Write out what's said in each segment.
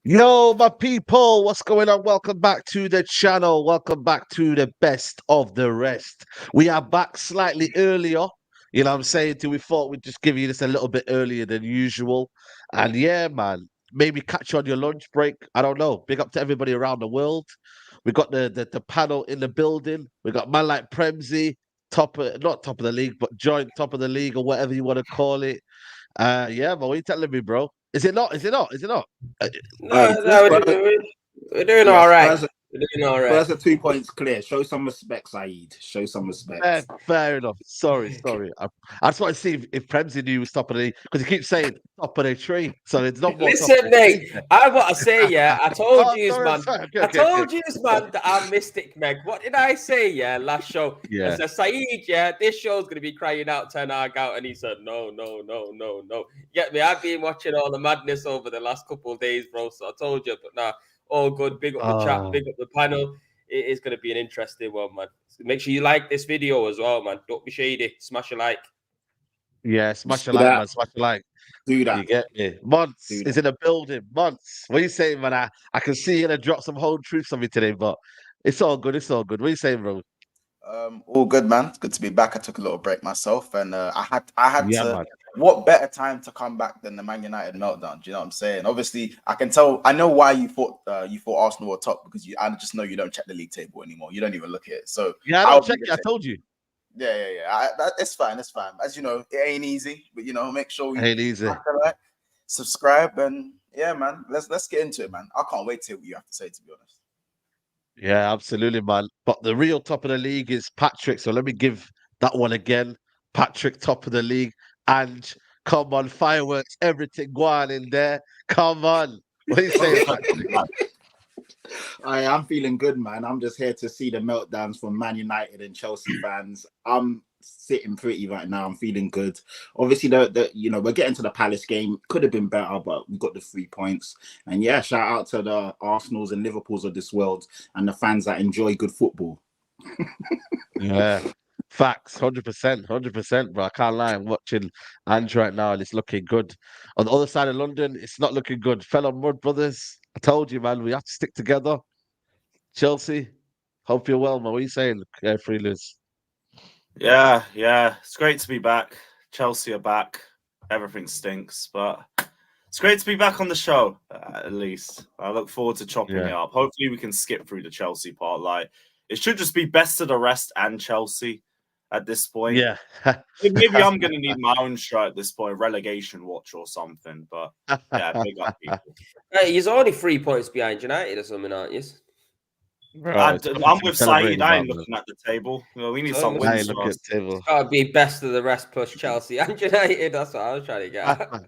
Yo, my people, what's going on? Welcome back to the channel. Welcome back to the best of the rest. We are back slightly earlier. You know what I'm saying? We thought we'd just give you this a little bit earlier than usual. And yeah, man, maybe catch you on your lunch break. I don't know. Big up to everybody around the world. We got the panel in the building. We got man like Premsy, not top of the league, but joint top of the league or whatever you want to call it. Yeah, man, what are you telling me, bro? Is it not? Is it not? Is it not? Uh, No, no, Spurs, we're doing yeah, all right. Spurs, We're doing all right. Spurs are 2 points clear. Show some respect, Saeed. Show some Fair, respect. fair enough. Sorry. I just want to see if Premsy knew he was top of the because he keeps saying top of the tree, so it's not more top of Listen, the tree. mate, I want to say, yeah, I told Oh, you, sorry, man. sorry. Okay, I okay, okay. told you, man, that I'm Mystic Meg. What did I say, yeah, last show? I Yeah. said, Saeed, yeah, this show's going to be crying out Ten Hag out. And he said, no. You get me? I've been watching all the madness over the last couple of days, bro. So I told you, but nah, all good. Big up the chat, Oh, big up the panel. It is going to be an interesting one, man. So make sure you like this video as well, man. Don't be shady. Smash a like. yeah. You Smash a see like, that? man. Smash a like. Do You that. get me? Months Do is that. in the building. Months. What are you saying, man? I can see you gonna drop some whole truths on me today, but it's all good. It's all good. What are you saying, bro? All good, man. It's good to be back. I took a little break myself, and I had Yeah, to. man. What better time to come back than the Man United meltdown? Do you know what I'm saying? Obviously, I can tell. I know why you thought Arsenal were top because I just know you don't check the league table anymore. You don't even look at it. So Yeah, I I'll don't be check the it. I same. told you. Yeah. It's fine. It's fine. As you know, it ain't easy, but make sure we Ain't easy. like, subscribe, and yeah, man. Let's get into it, man. I can't wait to hear what you have to say. To be honest. Yeah, absolutely, man. But the real top of the league is Patrick. So let me give that one again. Patrick, top of the league. And come on, fireworks, everything going in there. Come on. What are you saying, Patrick? I'm feeling good, man. I'm just here to see the meltdowns from Man United and Chelsea fans. I'm sitting pretty right now. I'm feeling good. Obviously, we're getting to the Palace game. Could have been better, but we got the 3 points. And yeah, shout out to the Arsenals and Liverpools of this world and the fans that enjoy good football. Yeah. Facts, 100%, 100%, bro. I can't lie. I'm watching Ange right now and it's looking good. On the other side of London, it's not looking good. Fellow Mud Brothers, I told you, man, we have to stick together. Chelsea, hope you're well, man. What are you saying, Freelers? Yeah. It's great to be back. Chelsea are back. Everything stinks, but it's great to be back on the show, at least. I look forward to chopping Yeah. it up. Hopefully, we can skip through the Chelsea part. Like, it should just be best of the rest and Chelsea at this point. Yeah. Maybe I'm going to need my own show at this point, relegation watch or something. But yeah, big up people. Hey, you're only 3 points behind United or something, aren't you? Bro, it's nothing I'm to be with Saeed. celebrating I about, ain't man. looking at the table. We need So some must, I wins ain't looking at first. the table. it's got to be best of the rest plus Chelsea and United. That's what I was trying to get at.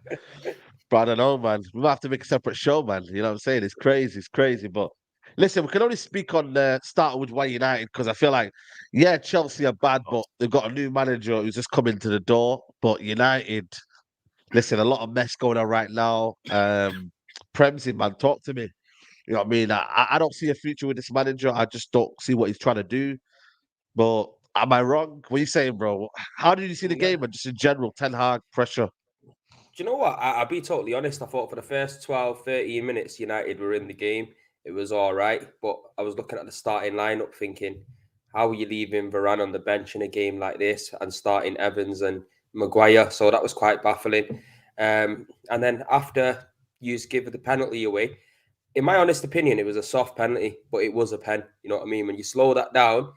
But I don't know, man. We might have to make a separate show, man. You know what I'm saying? It's crazy. But listen, we can only speak on starting with Why United because I feel like, yeah, Chelsea are bad, but they've got a new manager who's just come into the door. But United, listen, a lot of mess going on right now. Premsy, man, talk to me. You know what I mean? I don't see a future with this manager. I just don't see what he's trying to do. But am I wrong? What are you saying, bro? How did you see the game and just in general, Ten Hag pressure? Do you know what? I'll be totally honest. I thought for the first 12, 13 minutes, United were in the game. It was all right. But I was looking at the starting lineup thinking, how are you leaving Varane on the bench in a game like this and starting Evans and Maguire? So that was quite baffling. And then after you give the penalty away, in my honest opinion, it was a soft penalty, but it was a pen. You know what I mean? When you slow that down,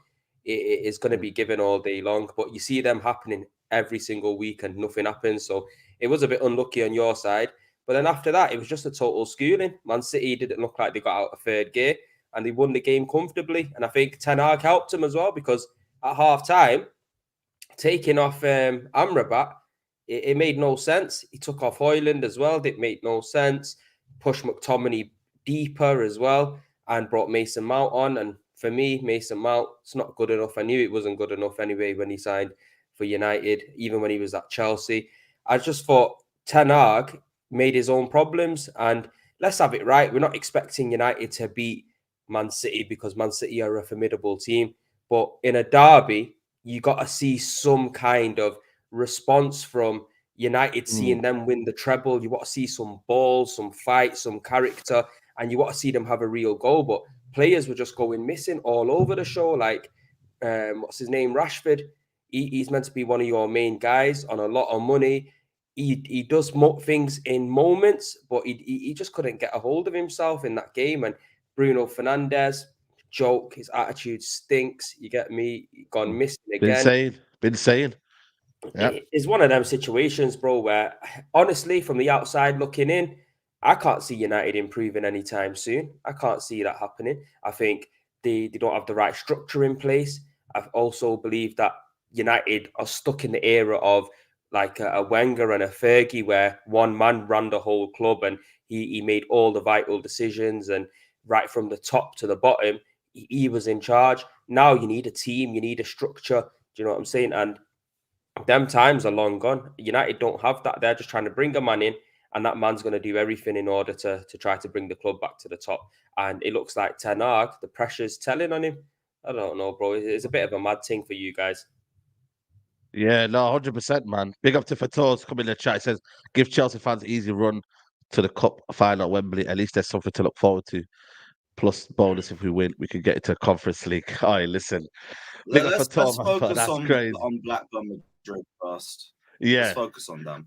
it is going to be given all day long. But you see them happening every single week and nothing happens. So it was a bit unlucky on your side. But then after that, it was just a total schooling. Man City didn't look like they got out of third gear and they won the game comfortably. And I think Ten Hag helped them as well because at half time, taking off Amrabat, it made no sense. He took off Hojlund as well. It made no sense. Pushed McTominay deeper as well and brought Mason Mount on. And for me, Mason Mount, it's not good enough. I knew it wasn't good enough anyway when he signed for United, even when he was at Chelsea. I just thought Ten Hag made his own problems. And let's have it right. We're not expecting United to beat Man City because Man City are a formidable team. But in a derby, you got to see some kind of response from United, seeing them win the treble. You want to see some balls, some fight, some character. and you want to see them have a real goal. But players were just going missing all over the show. Like, what's his name? Rashford. He's meant to be one of your main guys on a lot of money. He does things in moments, but he just couldn't get a hold of himself in that game. And Bruno Fernandes, joke, his attitude stinks. You get me? Gone missing again. Been saying. Yeah. It's one of them situations, bro, where honestly, from the outside looking in, I can't see United improving anytime soon. I can't see that happening. I think they don't have the right structure in place. I also believe that United are stuck in the era of like a Wenger and a Fergie, where one man ran the whole club and he made all the vital decisions, and right from the top to the bottom, he was in charge. Now you need a team, you need a structure. Do you know what I'm saying? And them times are long gone. United don't have that. They're just trying to bring a man in, and that man's going to do everything in order to try to bring the club back to the top. And it looks like Ten Hag, the pressure's telling on him. I don't know, bro. It's a bit of a mad thing for you guys. Yeah, no, 100%, man. Big up to Fatos coming in the chat. He says, give Chelsea fans an easy run to the cup final at Wembley. At least there's something to look forward to. Plus bonus if we win, we can get into Conference League. All right, listen. Big up Let's Fatos, man, but focus that's crazy. on Blackburn Madrid first. Yeah. Let's focus on them.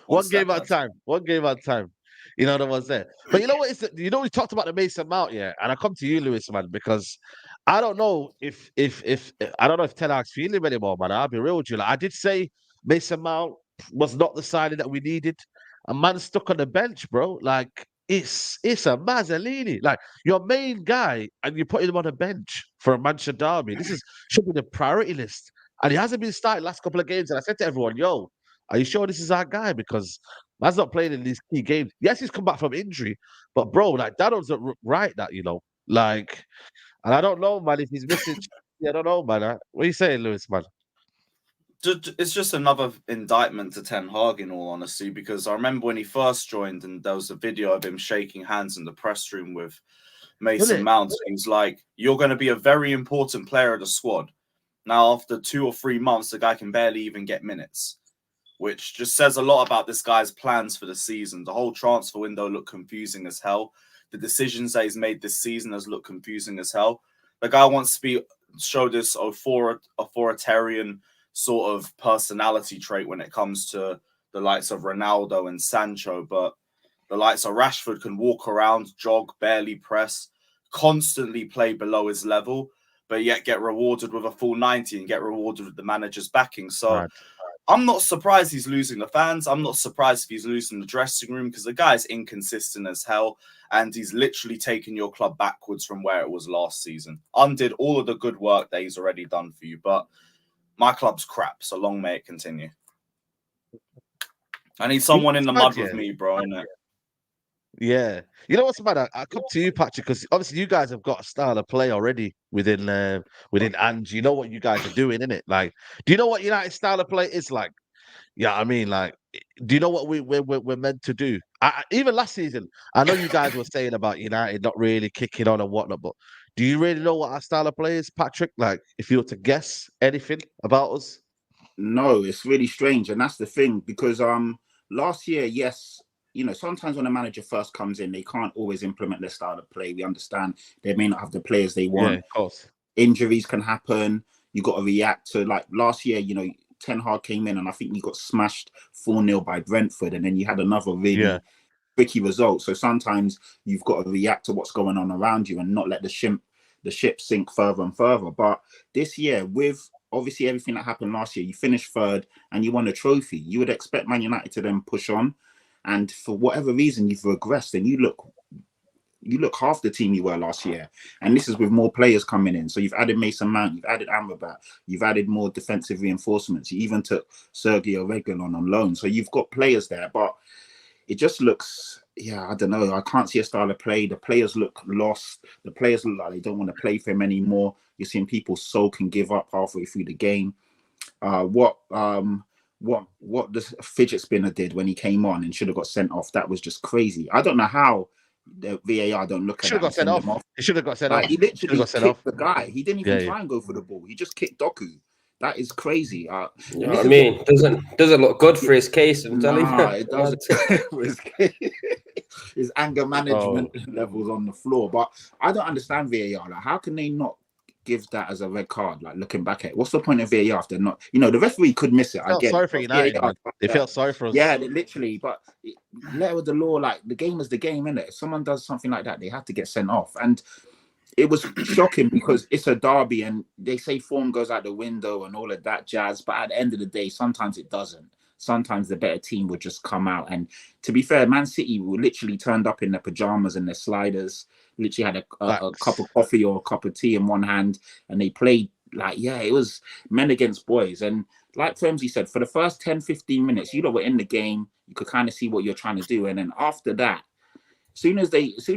One game at a time. One game at a time. You know, the ones there. But you know what? We talked about the Mason Mount, yeah. And I come to you, Lewis, man, because I don't know if I don't know if Ten Hag's feeling him anymore, man. I'll be real with you. Like, I did say Mason Mount was not the signing that we needed. A man stuck on the bench, bro. Like, it's a Mazzolini. Like, your main guy, and you're putting him on a bench for a Manchester derby. This should be the priority list. And he hasn't been starting last couple of games. And I said to everyone, yo, are you sure this is our guy? Because man's not playing in these key games. Yes, he's come back from injury, but bro, like that doesn't right. That like, and I don't know, man. If he's missing, I don't know, man. What are you saying, Lewis, man? It's just another indictment to Ten Hag, in all honesty, because I remember when he first joined, and there was a video of him shaking hands in the press room with Mason Mount. He was like, "You're going to be a very important player of the squad." Now, after 2 or 3 months, the guy can barely even get minutes, which just says a lot about this guy's plans for the season. The whole transfer window looked confusing as hell. The decisions that he's made this season has looked confusing as hell. The guy wants to show this authoritarian sort of personality trait when it comes to the likes of Ronaldo and Sancho, but the likes of Rashford can walk around, jog, barely press, constantly play below his level, but yet get rewarded with a full 90 and get rewarded with the manager's backing. So right. I'm not surprised he's losing the fans. I'm not surprised if he's losing the dressing room, because the guy's inconsistent as hell, and he's literally taken your club backwards from where it was last season. Undid all of the good work that he's already done for you, but my club's crap, so long may it continue. I need someone in the mud with me, bro, innit? Yeah. You know what's bad? I come to you, Patrick, because obviously you guys have got a style of play already within Ange. You know what you guys are doing, innit? Like, do you know what United's style of play is like? Yeah, I mean, like, do you know what we're meant to do? Even last season, I know you guys were saying about United not really kicking on and whatnot, but do you really know what our style of play is, Patrick? Like, if you were to guess anything about us? No, it's really strange, and that's the thing, because last year, yes, you know, sometimes when a manager first comes in, they can't always implement their style of play. We understand they may not have the players they want. Yeah, of course. Injuries can happen. You got to react to, like, last year, you know, Ten Hag came in and I think you got smashed 4-0 by Brentford, and then you had another really tricky result. So sometimes you've got to react to what's going on around you and not let the ship sink further and further. But this year, with obviously everything that happened last year, you finished third and you won a trophy. You would expect Man United to then push on, and for whatever reason you've regressed and you look half the team you were last year. And this is with more players coming in. So you've added Mason Mount, you've added Amrabat, you've added more defensive reinforcements. You even took Sergio Reguilon on loan. So you've got players there, but it just looks, I don't know. I can't see a style of play. The players look lost. The players look like they don't want to play for him anymore. You're seeing people sulk and give up halfway through the game. What the fidget spinner did when he came on and should have got sent off, that was just crazy. I don't know how the VAR don't look at that. He should have got sent off. He literally kicked the guy. He didn't even try and go for the ball. He just kicked Doku. That is crazy. You know what I mean? Doesn't look good for his case. I'm telling you. It doesn't. his anger management levels on the floor. But I don't understand VAR. Like, how can they not give that as a red card? Like, looking back at it, what's the point of VAR if they're not? You know, the referee could miss it. I get sorry it. for United, man. They felt sorry for us. Yeah, literally. But let with the law, like the game is the game, innit? If someone does something like that, they have to get sent off. And it was shocking because it's a derby and they say form goes out the window and all of that jazz. But at the end of the day, sometimes it doesn't. Sometimes the better team would just come out. And to be fair, Man City were literally turned up in their pajamas and their sliders, literally had a cup of coffee or a cup of tea in one hand. And they played like, it was men against boys. And like Femsy said, for the first 10, 15 minutes, you lot were in the game. You could kind of see what you're trying to do. And then after that, as soon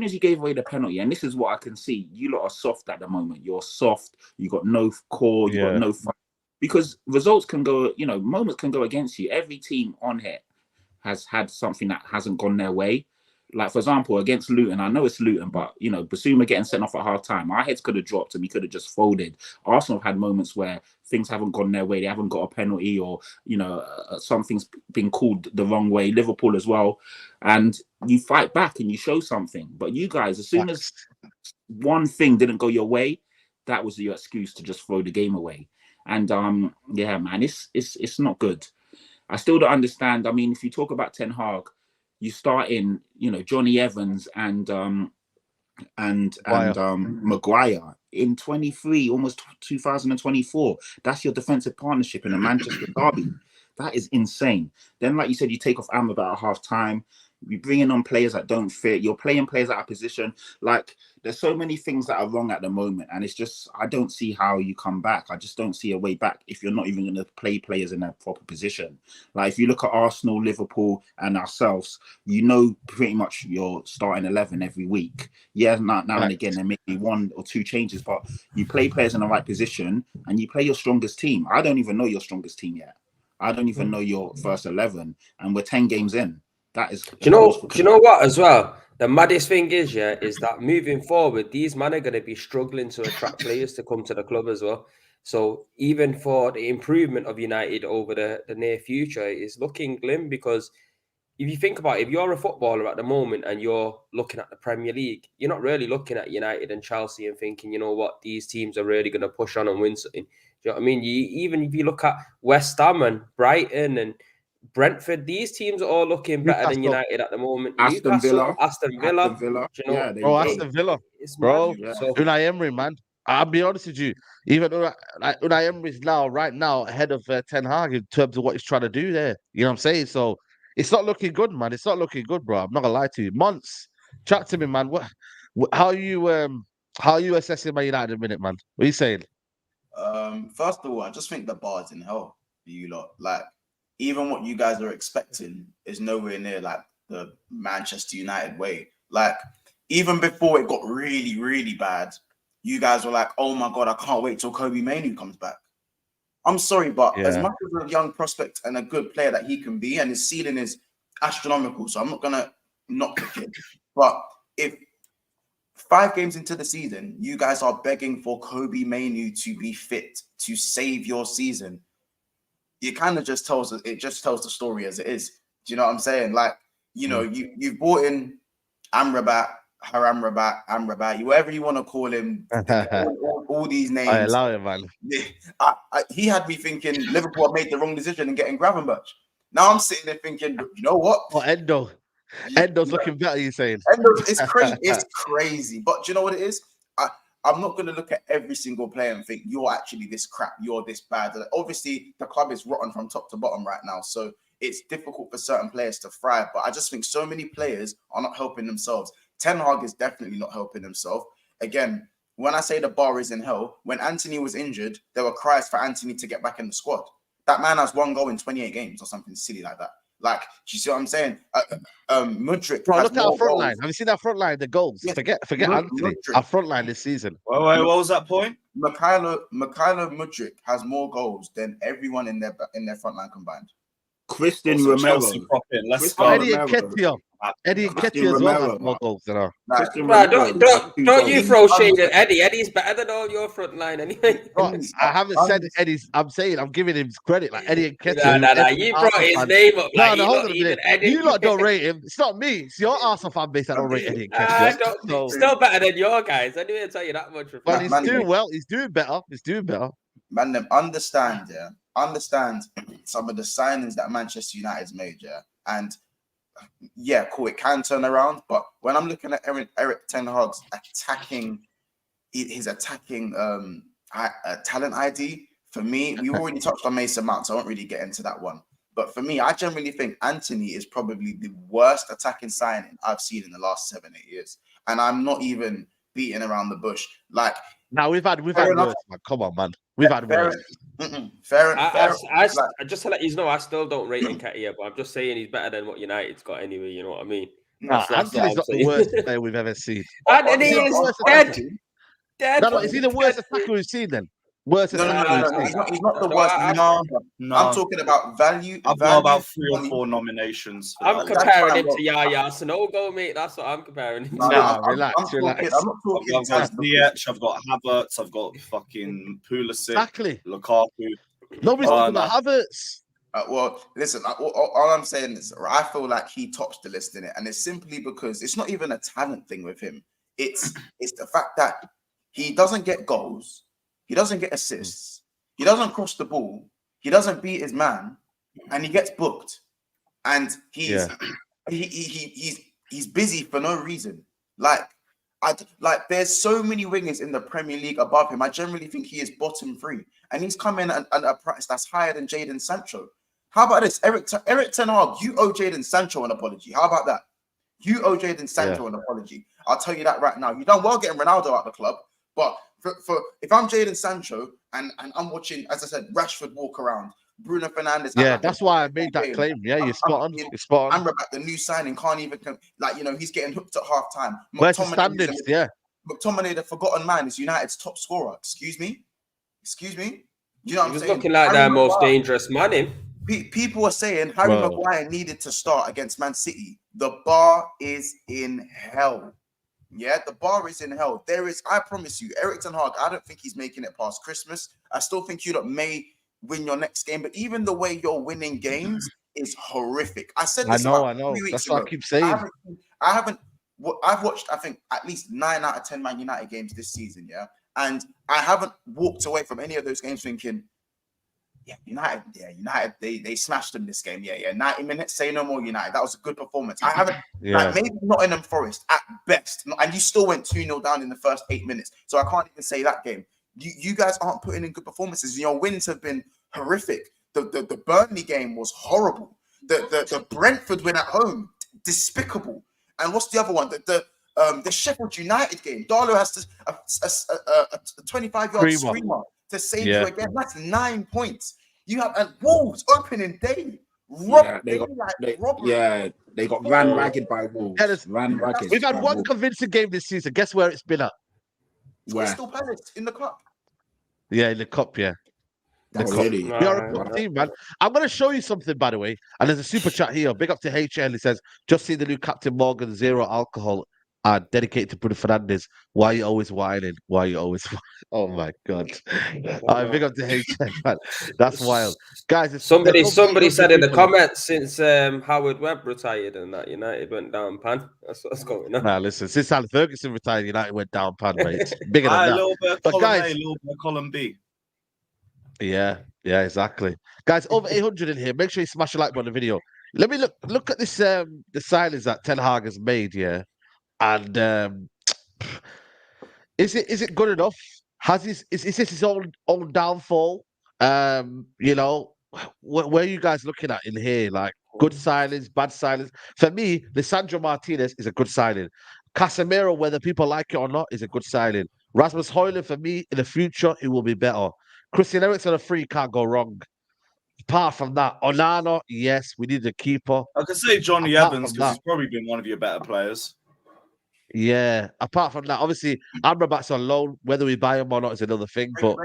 as you gave away the penalty, and this is what I can see, you lot are soft at the moment. You're soft. You got no core. You got no fun. Because results can go, moments can go against you. Every team on here has had something that hasn't gone their way. Like, for example, against Luton, I know it's Luton, but, Basuma getting sent off at half time. Our heads could have dropped and we could have just folded. Arsenal have had moments where things haven't gone their way. They haven't got a penalty or, something's been called the wrong way. Liverpool as well. And you fight back and you show something. But you guys, as soon as one thing didn't go your way, that was your excuse to just throw the game away. And, man, it's not good. I still don't understand. I mean, if you talk about Ten Hag, you start in, Johnny Evans and Maguire in 23, almost 2024. That's your defensive partnership in a Manchester derby. That is insane. Then, like you said, you take off Amrabat at half time. You're bringing on players that don't fit. You're playing players out of position. Like, there's so many things that are wrong at the moment. And it's just, I don't see how you come back. I just don't see a way back if you're not even going to play players in a proper position. Like, if you look at Arsenal, Liverpool, and ourselves, pretty much your starting 11 every week. Yeah, now and again, there may be one or two changes, but you play players in the right position and you play your strongest team. I don't even know your strongest team yet. I don't even know your first 11. And we're 10 games in. That is. Do you know what as well? The maddest thing is that moving forward, these men are going to be struggling to attract players to come to the club as well. So even for the improvement of United over the near future, is looking glim, because if you think about it, if you're a footballer at the moment and you're looking at the Premier League, you're not really looking at United and Chelsea and thinking, you know what, these teams are really going to push on and win something. Do you know what I mean? Even if you look at West Ham and Brighton and Brentford, these teams are all looking better than United at the moment. Aston Villa. Aston Villa. Aston Villa. Bro. Yeah. So, Unai Emery, man. I'll be honest with you. Even Unai Emery is right now ahead of Ten Hag in terms of what he's trying to do there. You know what I'm saying? So it's not looking good, man. It's not looking good, bro. I'm not gonna lie to you. Months, chat to me, man. How are you assessing Man United at the minute, man? What are you saying? First of all, I just think the bar's in hell for you lot. Like, even what you guys are expecting is nowhere near like the Manchester United way. Like, even before it got really, really bad, you guys were like, oh my God, I can't wait till Kobe Mainoo comes back. I'm sorry, but as much as a young prospect and a good player that he can be, and his ceiling is astronomical, so I'm not going to knock the kid. But if 5 games into the season, you guys are begging for Kobe Mainoo to be fit to save your season, it kind of just tells the story as it is. Do you know what I'm saying? Like, you've bought in Amrabat, whatever you want to call him, all these names. I allow it, man. He had me thinking Liverpool have made the wrong decision in getting Gravenberch. Now I'm sitting there thinking, you know what? Oh, Endo's looking better, you're saying? It's crazy. It's crazy. But do you know what it is? I'm not going to look at every single player and think you're actually this crap, you're this bad. Obviously, the club is rotten from top to bottom right now, so it's difficult for certain players to thrive. But I just think so many players are not helping themselves. Ten Hag is definitely not helping himself. Again, when I say the bar is in hell, when Anthony was injured, there were cries for Anthony to get back in the squad. That man has 1 goal in 28 games or something silly like that. Like, do you see what I'm saying? Mudryk. Bro, look at our front line. Have you seen that front line? The goals. Yeah. Forget Anthony. Our front line this season. Wait, what was that point? Mikhailo Mudryk has more goals than everyone in their front line combined. Christian Romero. Eddie Nketiah. Eddie and Christian Ketty as well Romero, have more goals than her. Like, Christian Bro, Romero, don't you throw shade Under- at Eddie. Eddie's better than all your front line anyway. Bro, Please, I haven't said Eddie's. I'm saying I'm giving him credit. Like Eddie and Ketty. Nah. You brought his name up. No, Like, no, he hold not on a even minute. Eddie. You lot don't rate him. It's not me. It's your Arsenal fan base that don't rate Eddie and Ketty. Still better than your guys. Anyway, I'll tell you that much. But he's Man, doing well. He's doing better. Man, them understand some of the signings that Manchester United's made, yeah. And yeah, cool, it can turn around. But when I'm looking at Eric Ten Hag's his attacking talent ID, for me, we already touched on Mason Mount, so I won't really get into that one. But for me, I generally think Anthony is probably the worst attacking signing I've seen in the last 7-8 years. And I'm not even beating around the bush. Like, now we've had worse, man. Come on, man. We've had worse. Fair. Just to let you know, I still don't rate Nketiah, but I'm just saying he's better than what United's got anyway. You know what I mean? Nah, Anthony's not the worst player we've ever seen. And he is dead. No, is he the worst attacker we've seen then? Worst attacker we've seen. He's not the worst. No. I'm talking about value. I've got about 3 or 4 nominations. I'm comparing him to Yaya Sanogo, mate. That's what I'm comparing him to. Relax. I'm not talking. I've got Ziyech, I've got Havertz, I've got fucking Pulisic, Exactly. Lukaku. Nobody's talking about Havertz. Well, listen, all I'm saying is I feel like he tops the list in it. And it's simply because it's not even a talent thing with him. It's the fact that he doesn't get goals. He doesn't get assists. He doesn't cross the ball. He doesn't beat his man, and he gets booked. And he's busy for no reason. Like there's so many wingers in the Premier League above him. I generally think he is bottom 3, and he's coming at a price that's higher than Jadon Sancho. How about this, Eric Ten Hag? You owe Jadon Sancho an apology. How about that? You owe Jadon Sancho an apology. I'll tell you that right now. You done well getting Ronaldo out of the club, but for if I'm Jadon Sancho and I'm watching, as I said, Rashford walk around, Bruno Fernandes. Yeah, that's why I made that claim. Yeah, you're spot on. You're spot on. Amrabat, the new signing, can't even he's getting hooked at half time. Where's the standards? Yeah. McTominay, the forgotten man, is United's top scorer. Excuse me. You know what I'm saying? He's looking like their most dangerous man. Him. People are saying Harry Maguire needed to start against Man City. The bar is in hell. Yeah, the bar is in hell. I promise you, Eric Ten Hag, I don't think he's making it past Christmas. I still think you may win your next game, but even the way you're winning games is horrific. I said this. I know. That's what I keep saying. I've watched, I think, at least 9 out of 10 Man United games this season, yeah? And I haven't walked away from any of those games thinking, United, they smashed them this game. 90 minutes, say no more United. That was a good performance. I haven't, maybe Nottingham Forest at best, and you still went 2-0 down in the first 8 minutes. So I can't even say that game. You guys aren't putting in good performances. Your wins have been horrific. The Burnley game was horrible. The Brentford win at home, despicable. And what's the other one? The Sheffield United game. Darlow has a 25-yard screamer to save you again. That's 9 points. You have Wolves opening day. They got ran ragged by Wolves. We've had one convincing game this season. Guess where it's been at? Crystal Palace in the cup. Yeah, in the cup. Yeah. Really? We are a good team, man. I'm going to show you something, by the way. And there's a super chat here. Big up to HL. He says, just see the new Captain Morgan, 0 alcohol, dedicated to Bruno Fernandes. Why are you always whining? Oh, my God. Big up to HL, man. That's wild. Guys, somebody said in the comments since Howard Webb retired and that United went down pan. That's what's going on. Nah, listen, since Alan Ferguson retired, United went down pan, mate. Bigger than that. A little bit of column A, a little bit of column B. Yeah, exactly. Guys, over 800 in here. Make sure you smash a like button on the video. Let me look at this the signings that Ten Hag has made, yeah. And is it good enough? Is this his own downfall? You know, where are you guys looking at in here? Like good signings, bad signings. For me, Lisandro Martinez is a good signing. Casemiro, whether people like it or not, is a good signing. Rasmus Hojlund, for me, in the future, it will be better. Christian Eriksen, a free, can't go wrong. Apart from that, Onana, yes, we need a keeper. I could say Johnny Evans because he's probably been one of your better players. Yeah. Apart from that, obviously, Amrabat's on loan. Whether we buy him or not is another thing. But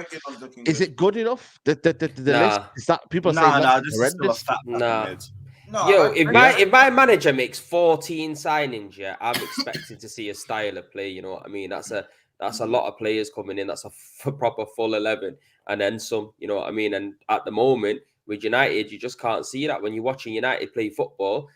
is it good enough? The list is that people are saying this is still a fat mid. No, Yo, I if my manager makes 14 signings, yeah, I'm expecting to see a style of play. You know what I mean? That's a lot of players coming in. That's a proper full 11, and then some. You know what I mean? And at the moment with United, you just can't see that when you're watching United play football.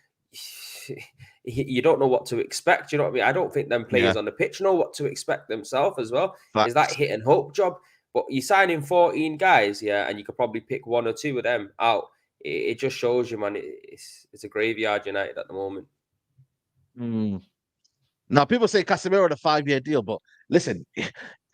You don't know what to expect. You know what I mean? I don't think them players Yeah, on the pitch know what to expect themselves as well. Is that facts. hit and hope job? But you're signing 14 guys, yeah, and you could probably pick one or two of them out. It just shows you, man. It's a graveyard United at the moment. Mm. Now, people say Casemiro on a 5-year deal, but listen,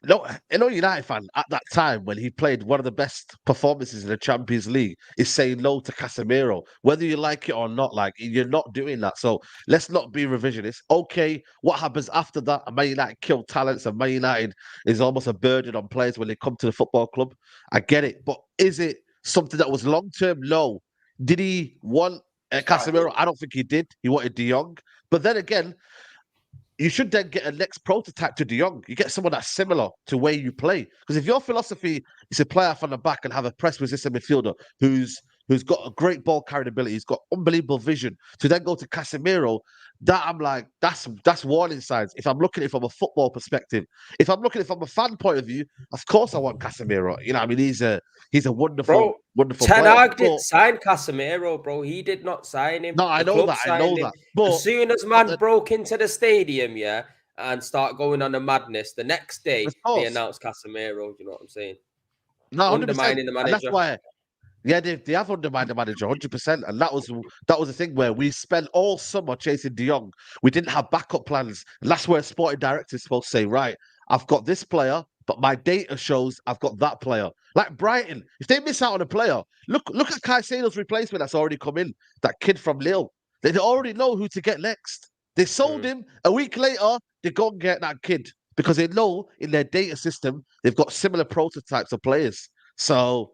no, United fan at that time when he played one of the best performances in the Champions League is saying no to Casemiro, whether you like it or not. Like, you're not doing that. So let's not be revisionist. Okay, what happens after that? And Man United kill talents, and Man United is almost a burden on players when they come to the football club. I get it, but is it something that was long term? No. Did he want Casemiro? I don't think he did. He wanted De Jong, but then again, you should then get a next prototype to De Jong. You get someone that's similar to where you play. Because if your philosophy is to play off on the back and have a press resistant midfielder who's got a great ball carrying ability, he's got unbelievable vision, to then go to Casemiro, that I'm like, that's warning signs. If I'm looking at it from a football perspective, if I'm looking at it from a fan point of view, of course I want Casemiro. You know, I mean, he's a wonderful, Bro, wonderful Ten player. Hag didn't But sign Casemiro, bro. He did not sign him. no, I The know club that, I know signed him. that. But As soon as but man broke into the stadium, yeah, and start going on a madness, the next day of they course, announced Casemiro. You know what I'm saying? no, 100%, Undermining the and that's manager. why. Yeah, they have undermined the manager 100%, and that was the thing where we spent all summer chasing De Jong. We didn't have backup plans, and that's where a sporting director is supposed to say, right, I've got this player, but my data shows I've got that player. Like Brighton, if they miss out on a player, look at Caicedo's replacement that's already come in, that kid from Lille. They already know who to get next. They sold him a week later. They go and get that kid because they know in their data system they've got similar prototypes of players. So.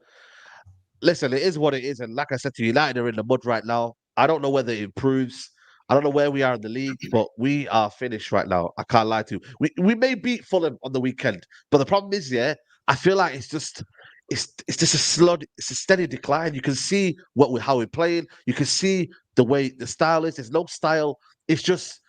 Listen, it is what it is. And like I said to you, United are in the mud right now. I don't know whether it improves. I don't know where we are in the league, but we are finished right now. I can't lie to you. We may beat Fulham on the weekend, but the problem is, yeah, I feel like it's just it's a steady decline. You can see how we're playing. You can see the way the style is. There's no style. It's just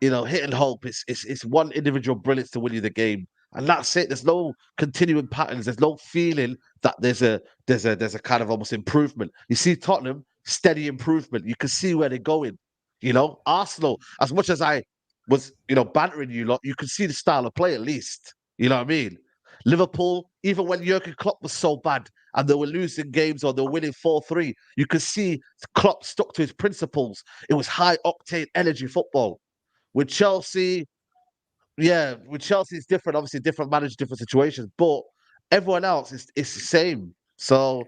hit and hope. It's one individual brilliance to win you the game, and that's it. There's no continuing patterns. There's no feeling that there's a kind of almost improvement. You see Tottenham, steady improvement. You can see where they're going. Arsenal, as much as I was, bantering you lot, you can see the style of play at least. You know what I mean? Liverpool, even when Jurgen Klopp was so bad and they were losing games or they were winning 4-3, you could see Klopp stuck to his principles. It was high octane energy football. With Chelsea, yeah, with Chelsea it's different. Obviously, different managers, different situations, but everyone else is the same. So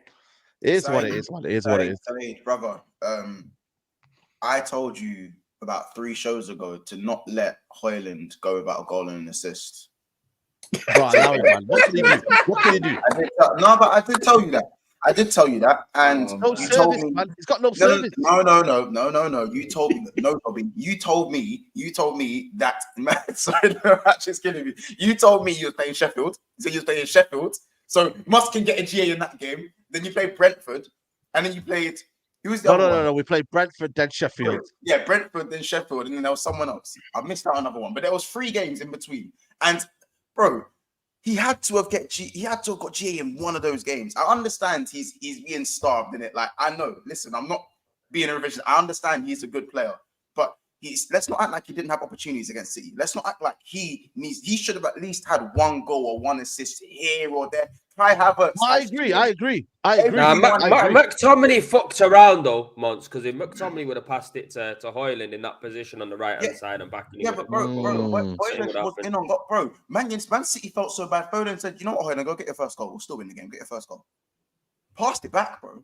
it is what it is. What it is. What it is. Saeed, brother, I told you about 3 shows ago to not let Hojlund go without a goal and an assist. Bro, allow it, man. What can he do? What can he do? No, but I did tell you that. I did tell you that, and No you told service, me man. He's got no no. service. You told me no, Toby. You told me that. Sorry, no, actually, killing me. You told me you were playing Sheffield. So you were playing Sheffield. So Musk can get a GA in that game. Then you played Brentford, and then you played. Who was the other one? No. We played Brentford, then Sheffield. Yeah, Brentford, then Sheffield, and then there was someone else. I missed out another one, but there was 3 games in between. And bro, he had to have got GA in one of those games. I understand he's being starved in it. Like, I know. Listen, I'm not being a revision. I understand he's a good player, but let's not act like he didn't have opportunities against City. Let's not act like he should have at least had 1 goal or 1 assist here or there. I agree. Nah, McTominay fucked around though, Mons, because if McTominay would have passed it to Hojlund in that position on the right hand side and back, but Hojlund was in on bro. Man City felt so bad. Foden said, "You know what, Hojlund, go get your first goal. We'll still win the game. Get your first goal." Passed it back, bro.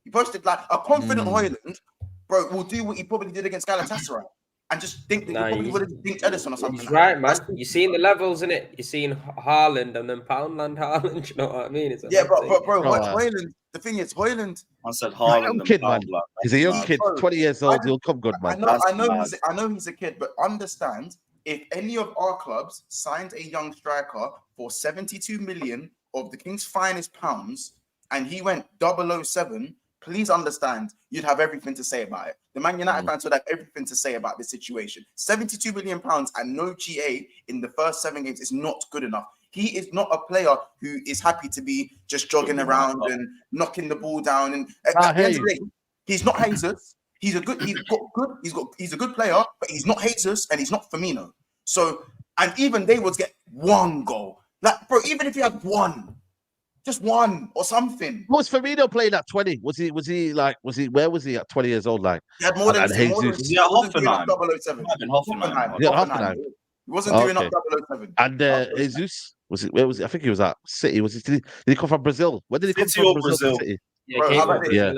He posted like a confident Hojlund, bro, will do what he probably did against Galatasaray. And just think that he probably would have think Edison or something. He's right, man. You're seeing the levels in it. You're seeing Haaland and then Poundland Haaland. You know what I mean? But bro, Hojlund. The thing is, Hojlund. I said Haaland. Kid, man. He's a young kid, 20 years old. He'll come good, man. I know he's a kid, but understand if any of our clubs signed a young striker for 72 million of the King's finest pounds, and he went 007, please understand, you'd have everything to say about it. The Man United fans would have everything to say about this situation. £72 million and no GA in the first 7 games is not good enough. He is not a player who is happy to be just jogging around and knocking the ball down. And at the end of the day, he's not Jesus. He's a good player, but he's not Jesus and he's not Firmino. So, and even they would get one goal. Like, bro, even if he had one, just one or something. What was Firmino playing at 20? Where was he at 20 years old? Like, he had more than Jesus. He wasn't doing up 007. Hoffenheim. He wasn't doing up 007. And Jesus, where was he? I think he was at City. Did he come from Brazil? Where did he come from? Brazil. City? Yeah, Bro, how about this? Yeah.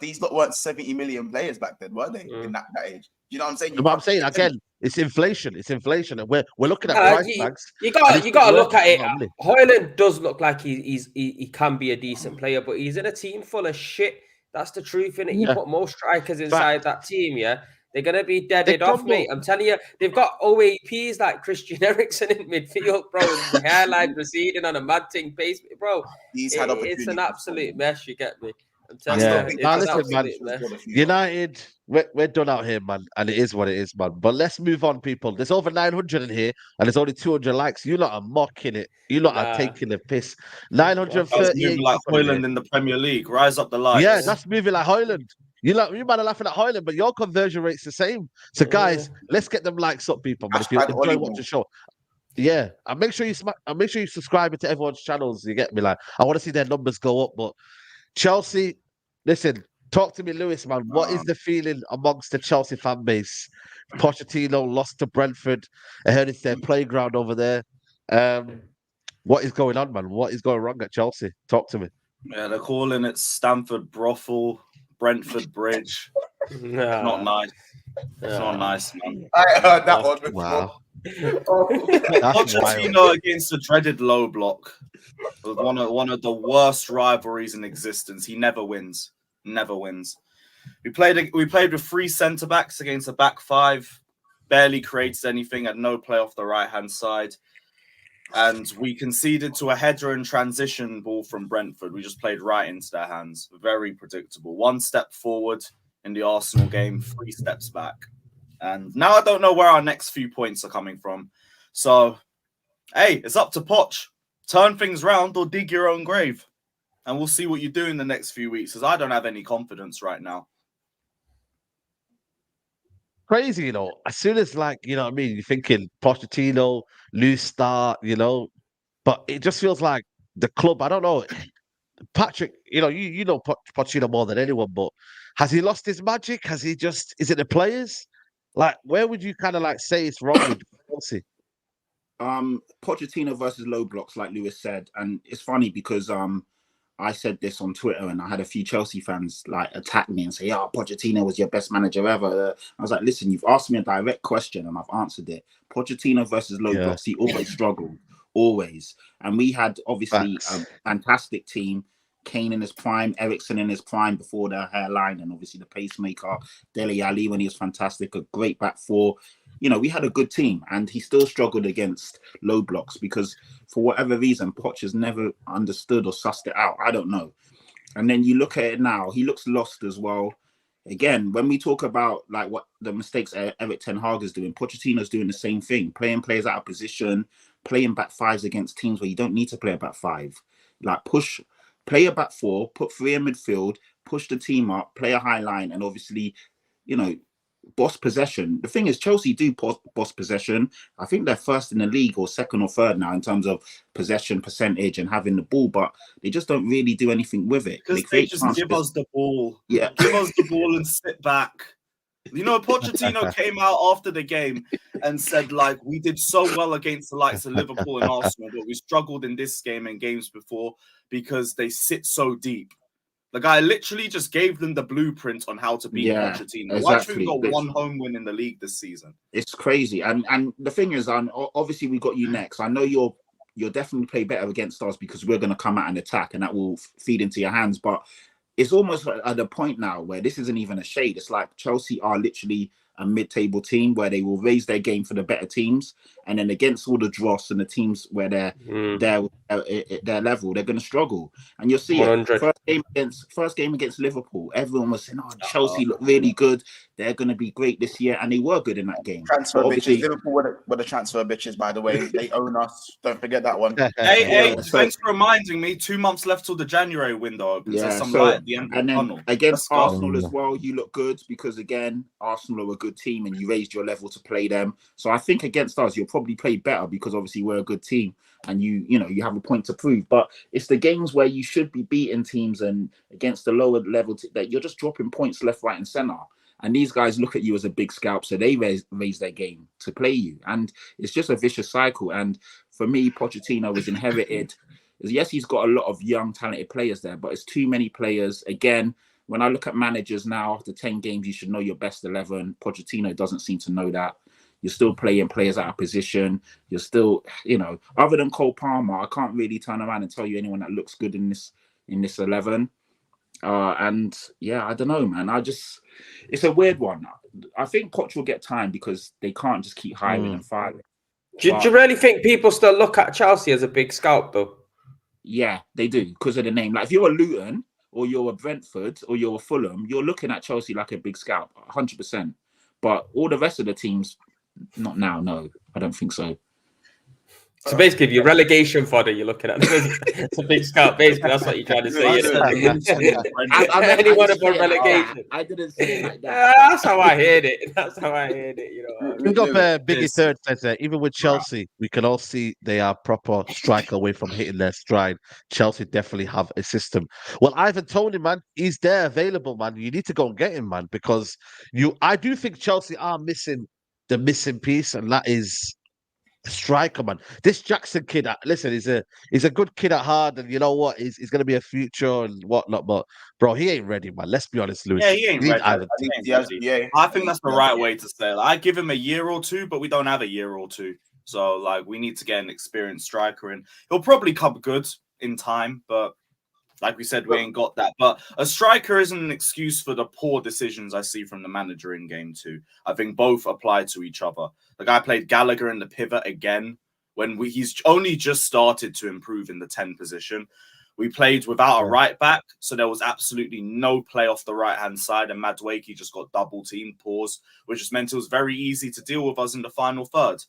These lot weren't 70 million players back then, were they? In that age. You know what I'm saying? But I'm saying again, it's inflation. It's inflation, and we're looking at price tags. You got to look at it. Hojlund does look like he can be a decent player, but he's in a team full of shit. That's the truth, innit? You put more strikers inside that team, yeah, they're gonna be deaded off, mate. I'm telling you, they've got OAPs like Christian Eriksen in midfield, bro. The hairline receding on a mad thing pace, bro. It's an absolute mess. You get me? I'm telling you, listen, man. United, we're done out here, man, and it is what it is, man. But let's move on, people. There's over 900 in here, and there's only 200 likes. You lot are mocking it. You lot are taking the piss. 938 like Hojlund in the Premier League. Rise up the likes. Yeah, that's moving like Hojlund. You might are laughing at Hojlund, but your conversion rate's the same. So, guys, let's get them likes up, people. Man, if you enjoy watching the show. Yeah, and make sure you subscribe to everyone's channels. You get me? Like, I want to see their numbers go up, but Chelsea, listen, talk to me, Lewis, man. What is the feeling amongst the Chelsea fan base? Pochettino lost to Brentford. I heard it's their playground over there. What is going on, man? What is going wrong at Chelsea? Talk to me. Yeah, they're calling it Stamford Brothel, Brentford Bridge. Not nice. It's not nice, man. I heard that one before. Wow. Pochettino against the dreaded low block. One of the worst rivalries in existence. He never wins. Never wins. We played with 3 centre backs against a back 5. Barely created anything. Had no play off the right hand side, and we conceded to a header and transition ball from Brentford. We just played right into their hands. Very predictable. 1 step forward in the Arsenal game, 3 steps back. And now I don't know where our next few points are coming from. So, hey, it's up to Poch. Turn things round or dig your own grave. And we'll see what you do in the next few weeks, because I don't have any confidence right now. Crazy, you know. As soon as, like, you know what I mean, you're thinking Pochettino, loose start, you know. But it just feels like the club, I don't know. Patrick, you know, you know Pochettino more than anyone, but has he lost his magic? Has he just, is it the players? Like, where would you kind of like say it's wrong with Chelsea? Pochettino versus low blocks, like Lewis said, and it's funny because I said this on Twitter, and I had a few Chelsea fans like attack me and say, "Yeah, Pochettino was your best manager ever." I was like, "Listen, you've asked me a direct question, and I've answered it. Pochettino versus low blocks, he always struggled, always. And we had obviously a fantastic team." Kane in his prime, Eriksen in his prime before the hairline, and obviously the pacemaker, Dele Alli when he was fantastic, a great back 4. You know, we had a good team, and he still struggled against low blocks because for whatever reason, Poch has never understood or sussed it out. I don't know. And then you look at it now, he looks lost as well. Again, when we talk about like what the mistakes Erik ten Hag is doing, Pochettino's doing the same thing, playing players out of position, playing back 5s against teams where you don't need to play a back 5. Like play a back 4, put 3 in midfield, push the team up, play a high line, and obviously, you know, boss possession. The thing is, Chelsea do boss possession. I think they're first in the league or second or third now in terms of possession percentage and having the ball, but they just don't really do anything with it. Because they just give us the ball. Yeah. Give us the ball and sit back. You know, Pochettino came out after the game and said, like, we did so well against the likes of Liverpool and Arsenal, but we struggled in this game and games before because they sit so deep. The guy literally just gave them the blueprint on how to beat Pochettino. Exactly. Why should we got 1 home win in the league this season? It's crazy. And the thing is, obviously we got you next. I know you'll definitely play better against us because we're going to come out and attack, and that will feed into your hands. But it's almost at a point now where this isn't even a shade. It's like Chelsea are literally a mid-table team where they will raise their game for the better teams, and then against all the dross and the teams where they're their level, they're going to struggle. And you'll see 100. it. First game against Liverpool, everyone was saying, "Oh, Chelsea look really good. They're going to be great this year," and they were good in that game. Transfer bitches. Liverpool were the transfer bitches, by the way. They own us. Don't forget that one. Hey, thanks for reminding me. 2 months left till the January window opens. There's some light at the end of the tunnel. Against Arsenal as well, you look good because again, Arsenal are a good team and you raised your level to play them. So I think against us, you'll probably play better because obviously we're a good team and you have a point to prove. But it's the games where you should be beating teams and against the lower level that you're just dropping points left, right, and center. And these guys look at you as a big scalp, so they raise their game to play you. And it's just a vicious cycle. And for me, Pochettino was inherited. Yes, he's got a lot of young, talented players there, but it's too many players. Again, when I look at managers now, after 10 games, you should know your best 11. Pochettino doesn't seem to know that. You're still playing players out of position. You're still, other than Cole Palmer, I can't really turn around and tell you anyone that looks good in this 11. And yeah, I don't know, man. It's a weird one. I think Poch will get time because they can't just keep hiring and firing. Do you really think people still look at Chelsea as a big scalp, though? Yeah, they do because of the name. Like if you're a Luton or you're a Brentford or you're a Fulham, you're looking at Chelsea like a big scalp, 100%. But all the rest of the teams, not now. No, I don't think so. So basically, if you're relegation fodder, you're looking at it's a big scalp. Basically, that's what you're trying to say. Anyone above relegation. I didn't say it like that. That's how I heard it. You know, we got Biggie third says even with Chelsea, we can all see they are proper strike away from hitting their stride. Chelsea definitely have a system. Well, Ivan Toney, man, he's there available, man. You need to go and get him, man, because I do think Chelsea are missing the missing piece, and that is striker, man. This Jackson kid, listen, he's a good kid at heart, and you know what? He's going to be a future and whatnot. But bro, he ain't ready, man. Let's be honest, Lewis. Yeah, he ain't ready. I think that's the right way to say it. I give him a year or two, but we don't have a year or two, so like we need to get an experienced striker in. He'll probably come good in time, but like we said, we ain't got that. But a striker isn't an excuse for the poor decisions I see from the manager in game 2. I think both apply to each other. The guy played Gallagher in the pivot again when he's only just started to improve in the 10 position. We played without a right back, so there was absolutely no play off the right-hand side, and Madueke just got double-teamed, which just meant it was very easy to deal with us in the final third.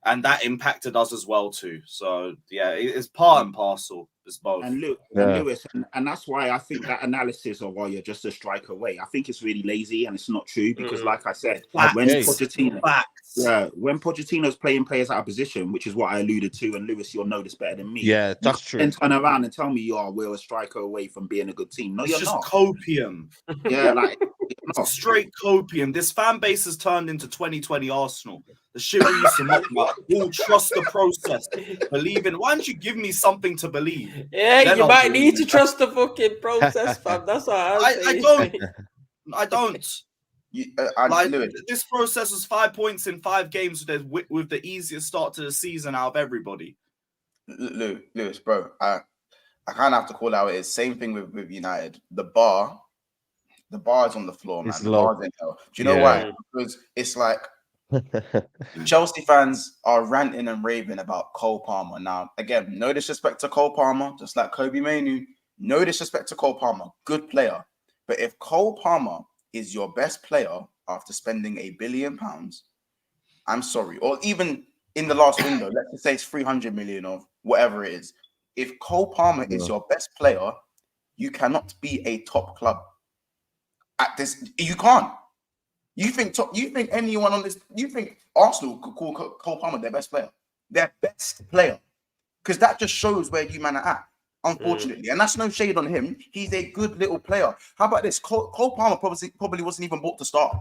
And that impacted us as well too. So yeah, it's part and parcel. It's both. And Lewis, and that's why I think that analysis of you're just a strike away, I think it's really lazy and it's not true because, like I said, when Pochettino's playing players out of position, which is what I alluded to, and Lewis, you'll know this better than me. Yeah, that's true. And turn around and tell me, we're a striker away from being a good team. No, you're not. It's just copium. Yeah, like straight copium. This fan base has turned into 2020 Arsenal. The shit we used to mock about. We'll trust the process. Believe in. Why don't you give me something to believe? Yeah, then you might need to trust the fucking process, fam. That's what I don't. This process was 5 points in 5 games with the easiest start to the season out of everybody. Lewis, bro, I kind of have to call out it is same thing with United. The bar is on the floor, man. It's the low. bar's in hell. Do you know why? Because it's like Chelsea fans are ranting and raving about Cole Palmer. Now, again, no disrespect to Cole Palmer, just like Kobe Mainoo. No disrespect to Cole Palmer, good player. But if Cole Palmer is your best player after spending £1 billion, I'm sorry. Or even in the last window, let's just say it's 300 million or whatever it is. If Cole Palmer is your best player, you cannot be a top club. At this, you can't. You think anyone on this? You think Arsenal could call Cole Palmer their best player? Their best player, because that just shows where you man are at. Unfortunately, and that's no shade on him. He's a good little player. How about this? Cole Palmer probably wasn't even bought to start.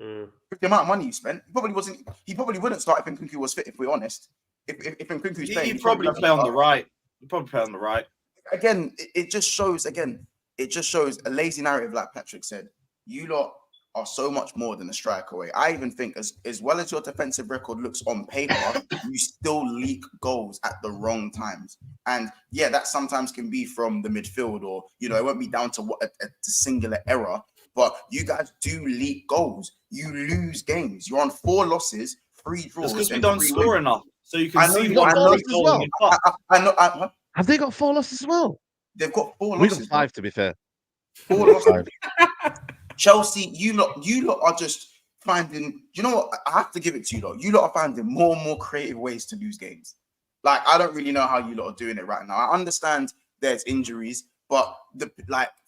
With the amount of money you spent, he probably wouldn't start if Nkunku was fit. If we're honest, if Nkunku's playing, he'd probably play on the right. He'd probably play on the right. Again, it just shows a lazy narrative, like Patrick said. You lot are so much more than a strike away. I even think as well as your defensive record looks on paper, you still leak goals at the wrong times. And yeah, that sometimes can be from the midfield, or it won't be down to a singular error. but you guys do leak goals. You lose games. You're on 4 losses, 3 draws. That's because we and don't 3 score wins. enough. So you I can know see you why got 4 losses as well. I know. Have they got 4 losses as well? They've got 4 We got losses. 5, to be fair. 4 losses. Chelsea, you lot are just finding. You know what? I have to give it to you lot. You lot are finding more and more creative ways to lose games. Like, I don't really know how you lot are doing it right now. I understand there's injuries, but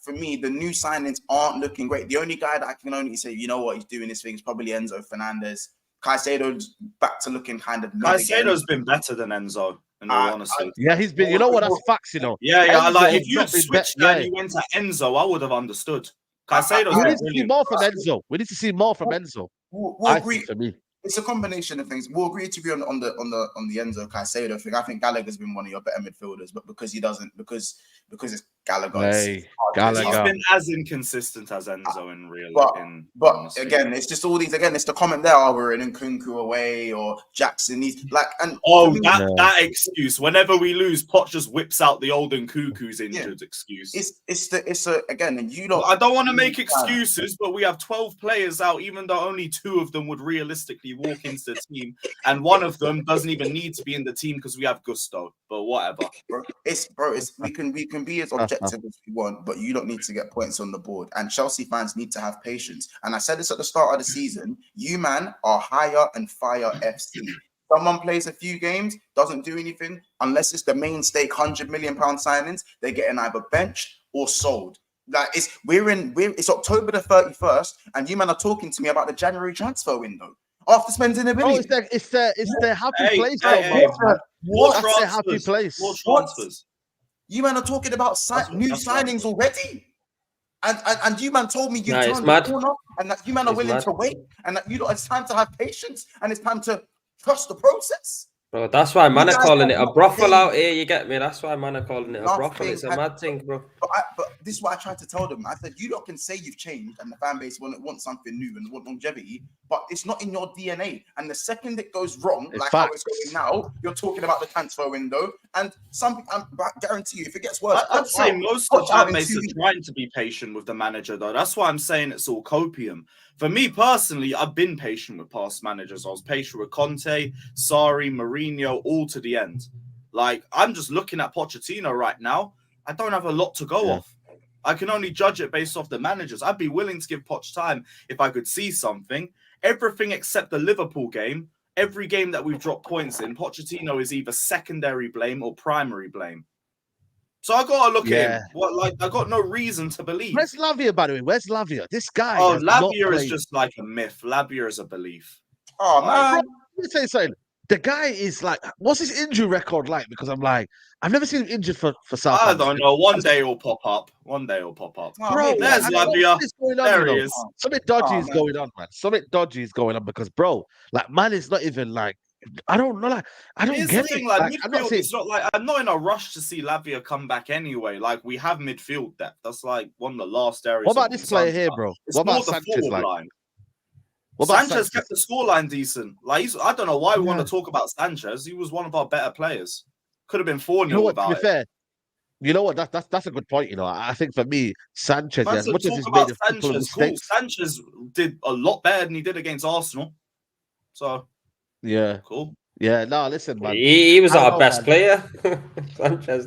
for me, the new signings aren't looking great. The only guy that I can only say, you know what, he's doing his thing is probably Enzo Fernandez. Caicedo's back to looking kind of mid again. Caicedo's been better than Enzo, in all honesty. Yeah, he's been. You know what? That's facts. You know. Yeah. Enzo Like if has you not had been switched bet- that and you went to Enzo, I would have understood. Caicedo's We been need to see brilliant. more from Enzo. We need to see more from Enzo. We'll I agree. think, for me. It's a combination of things. We'll agree to be on the Enzo Caicedo thing. I think Gallagher's been one of your better midfielders, but because it's Gallagher. Hey, Gallagher. He's been as inconsistent as Enzo in real. But again, it's just all these. Again, it's the comment there. Oh, we're in Nkunku away or Jackson. He's like, and that excuse. Whenever we lose, Poch just whips out the old Nkunku's injured excuse. Again, and you know, I don't want to make excuses, but we have 12 players out, even though only 2 of them would realistically walk into the team, and one of them doesn't even need to be in the team because we have Gusto. But whatever, we can be as objective as we want, but you don't need to get points on the board. And Chelsea fans need to have patience. And I said this at the start of the season: you man are hire and fire FC. Someone plays a few games, doesn't do anything, unless it's the main stake £100 million signings, they're getting either benched or sold. Like it's October the 31st, and you man are talking to me about the January transfer window after spending $1 billion. It's their happy place. More That's their happy place. More transfers. You man are talking about new signings already. And you man told me you turned the corner, and that you man are willing to wait, and that it's time to have patience, and it's time to trust the process. Bro, that's why man are calling it a brothel out here. You get me? That's why man are calling it a brothel. It's a mad thing, bro. But this is what I tried to tell them. I said, you lot can say you've changed and the fan base want something new and want longevity, but it's not in your DNA. And the second it goes wrong, how it's going now, you're talking about the transfer window. And I guarantee you, if it gets worse, I'd say most of the fan base are trying to be patient with the manager, though. That's why I'm saying it's all copium. For me personally, I've been patient with past managers. I was patient with Conte, Sarri, Mourinho, all to the end. Like, I'm just looking at Pochettino right now. I don't have a lot to go off. I can only judge it based off the managers. I'd be willing to give Poch time if I could see something. Everything except the Liverpool game, every game that we've dropped points in, Pochettino is either secondary blame or primary blame. So I got to look at him. I got no reason to believe. Where's Lavia, by the way? Where's Lavia? This guy. Oh, Lavia is just like a myth. Lavia is a belief. Oh, man. Let me tell you something. The guy is like, what's his injury record like? Because I'm like, I've never seen him injured for Southampton. I don't know. One day it'll pop up. Bro, there's Lavia. There he is. Something dodgy is going on, man. Something dodgy is going on because, bro, like, man is not even like, I don't know. Like, I don't get it. Like midfield, it's not like I'm not in a rush to see Lavia come back anyway. Like, we have midfield depth. That's like one of the last areas. What about this player here, bro? What about Sanchez? Like, Sanchez kept the scoreline decent. Like, I don't know why we want to talk about Sanchez. He was one of our better players. Could have been 4-0 about it. Fair, you know what? That's a good point. You know, I think for me, Sanchez, as much as he's about made a couple of mistakes, Sanchez did a lot better than he did against Arsenal. So cool. Yeah, no, listen, man. He was our best player. Sanchez,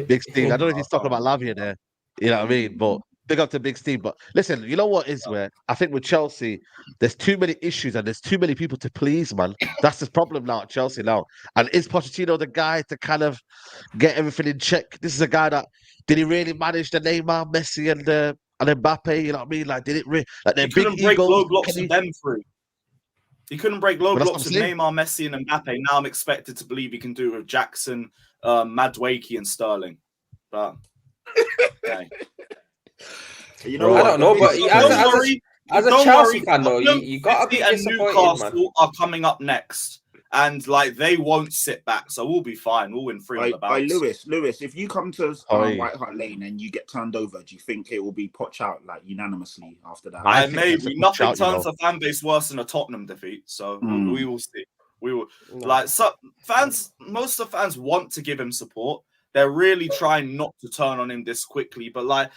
Big Steve. I don't know if he's talking about Lavia there. You know what I mean? But big up to Big Steve. But listen, you know what is where I think with Chelsea, there's too many issues and there's too many people to please, man. That's the problem now at Chelsea now. And is Pochettino the guy to kind of get everything in check? This is a guy that did he really manage the Neymar, Messi, and Mbappe? You know what I mean? Like, did it really? Like, he couldn't break low blocks with them through. He couldn't break low blocks with Neymar, Messi, and Mbappe. Now I'm expected to believe he can do it with Jackson, Madueke, and Sterling. But okay. You know, I don't know, but as a Chelsea fan, though, you got to be disappointed, Newcastle man. are coming up next, and like they won't sit back, so we'll be fine. We'll win 3 on the bounce. Lewis, if you come to White Hart Lane and you get turned over, do you think it will be Poch out like unanimously after that? Maybe nothing turns the fan base worse than a Tottenham defeat, so we will see. We will most of the fans want to give him support. They're really trying not to turn on him this quickly, but like,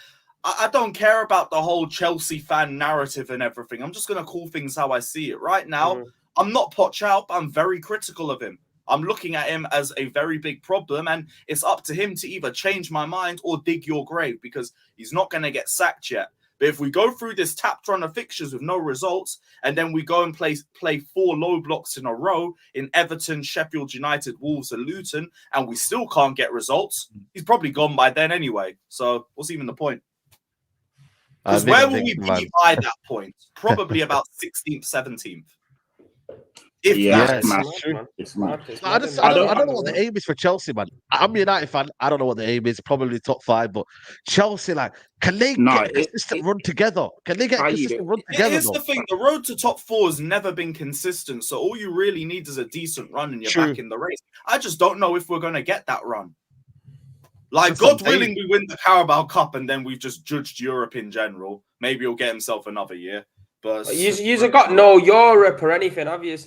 I don't care about the whole Chelsea fan narrative and everything. I'm just going to call things how I see it. Right now, I'm not Poch out, but I'm very critical of him. I'm looking at him as a very big problem, and it's up to him to either change my mind or dig your grave, because he's not going to get sacked yet. But if we go through this tapped run of fixtures with no results, and then we go and play 4 low blocks in a row in Everton, Sheffield United, Wolves, and Luton, and we still can't get results, he's probably gone by then anyway. So what's even the point? Because where will we be by that point? Probably about 16th, 17th. It's true. It's mad. I don't know what the aim is for Chelsea, man. I'm a United fan. I don't know what the aim is. Probably top 5, but Chelsea, like, can they get a consistent run together? Can they get a consistent run together? Here's the thing: the road to top 4 has never been consistent. So all you really need is a decent run, and you're back in the race. I just don't know if we're going to get that run. Like, God willing, we win the Carabao Cup, and then we've just judged Europe in general. Maybe he'll get himself another year. But you've got no Europe or anything, have you?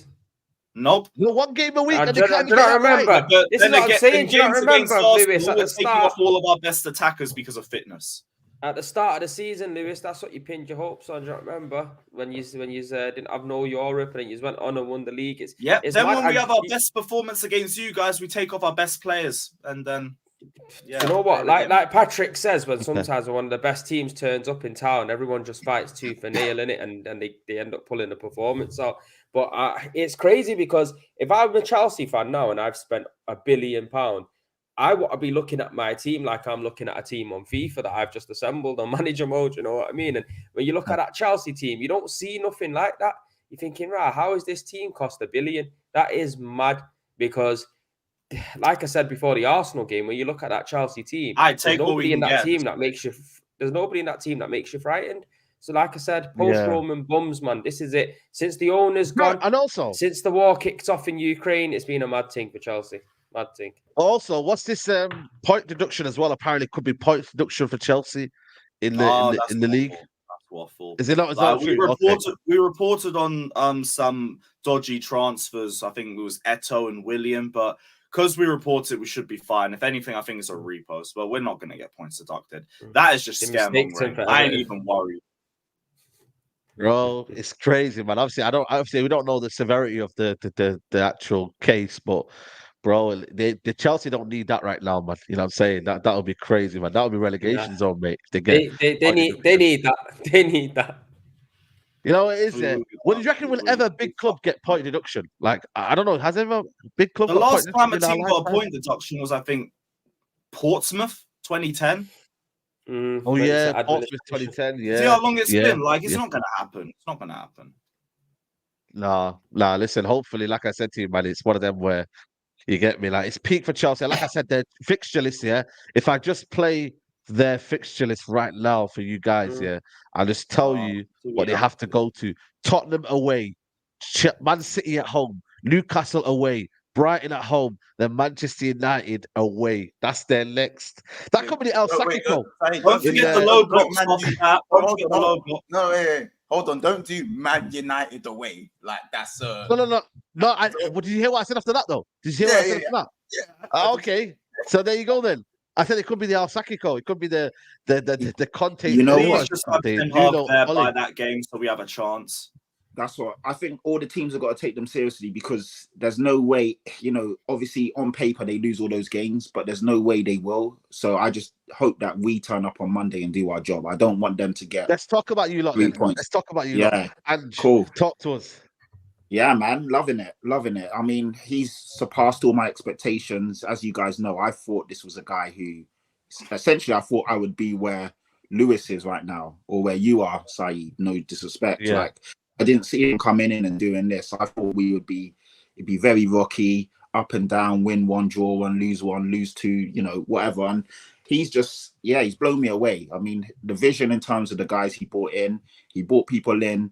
Nope. No, 1 game a week. Do you not remember? This is what I'm saying. Do you not remember, Lewis, at the taking off all of our best attackers because of fitness? At the start of the season, Lewis, that's what you pinned your hopes on. Do you not remember when you didn't have no Europe and you went on and won the league? Then when we have our best performance against you guys, we take off our best players, and then you know what? Like Patrick says, when sometimes one of the best teams turns up in town, everyone just fights tooth and nail in it, and they end up pulling the performance. So, but it's crazy, because if I'm a Chelsea fan now and I've spent £1 billion, I want to be looking at my team like I'm looking at a team on FIFA that I've just assembled on manager mode. You know what I mean? And when you look at that Chelsea team, you don't see nothing like that. You're thinking, right, how is this team cost £1 billion? That is mad, because, like I said before the Arsenal game, when you look at that Chelsea team, there's nobody in that team that makes you frightened. So, like I said, post-Roman bums, man, this is it. Since the owner's gone, and also since the war kicked off in Ukraine, it's been a mad thing for Chelsea. Mad thing. Also, what's this point deduction as well? Apparently, could be point deduction for Chelsea in the league. That's waffle. Is it not? We reported on some dodgy transfers. I think it was Eto'o and William, but because we reported, we should be fine. If anything, I think it's a repost, but we're not going to get points deducted. That is just scaremongering. I ain't even worried. Bro, it's crazy, man. Obviously, we don't know the severity of the actual case, but bro, the Chelsea don't need that right now, man. You know what I'm saying? That would be crazy, man. That would be relegation zone, mate. If they need that. They need that. You know, it is. What do you reckon will ever a big club get point deduction? Like, I don't know. Has ever a big club? The last time a team got a point deduction was, I think, Portsmouth 2010. Oh yeah, Portsmouth 2010. Yeah. See how long it's been? Like, it's not going to happen. It's not going to happen. Nah. Listen, hopefully, like I said to you, man, it's one of them where you get me. Like, it's peak for Chelsea. Like I said, their fixture list. Yeah. If I just play their fixture list right now for you guys, I'll just tell you what they have to go to: Tottenham away, Man City at home, Newcastle away, Brighton at home, then Manchester United away. That's their next. That could be the El Sacco. Don't forget the low blocks. No, wait. Hold on. Don't do Man United away. Like, that's No. Did you hear what I said after that, though? Did you hear what I said after that? Yeah. Okay. So there you go then. I said it could be the El Sacco. It could be the Conte. You know what? Just have there by that game, so we have a chance. That's what I think. All the teams have got to take them seriously, because there's no way, obviously on paper they lose all those games, but there's no way they will. So I just hope that we turn up on Monday and do our job. I don't want them to get. Let's talk about you lot. 3 points. Let's talk about you. Yeah, and cool. Talk to us. Yeah, man, loving it. I mean, he's surpassed all my expectations. As you guys know, I thought this was a guy who, essentially, I thought I would be where Lewis is right now, or where you are, Saeed. No disrespect. Yeah. Like, I didn't see him coming in and doing this. I thought it'd be very rocky, up and down, win 1, draw 1, lose 2, whatever. And he's just, he's blown me away. I mean, the vision in terms of the guys he brought people in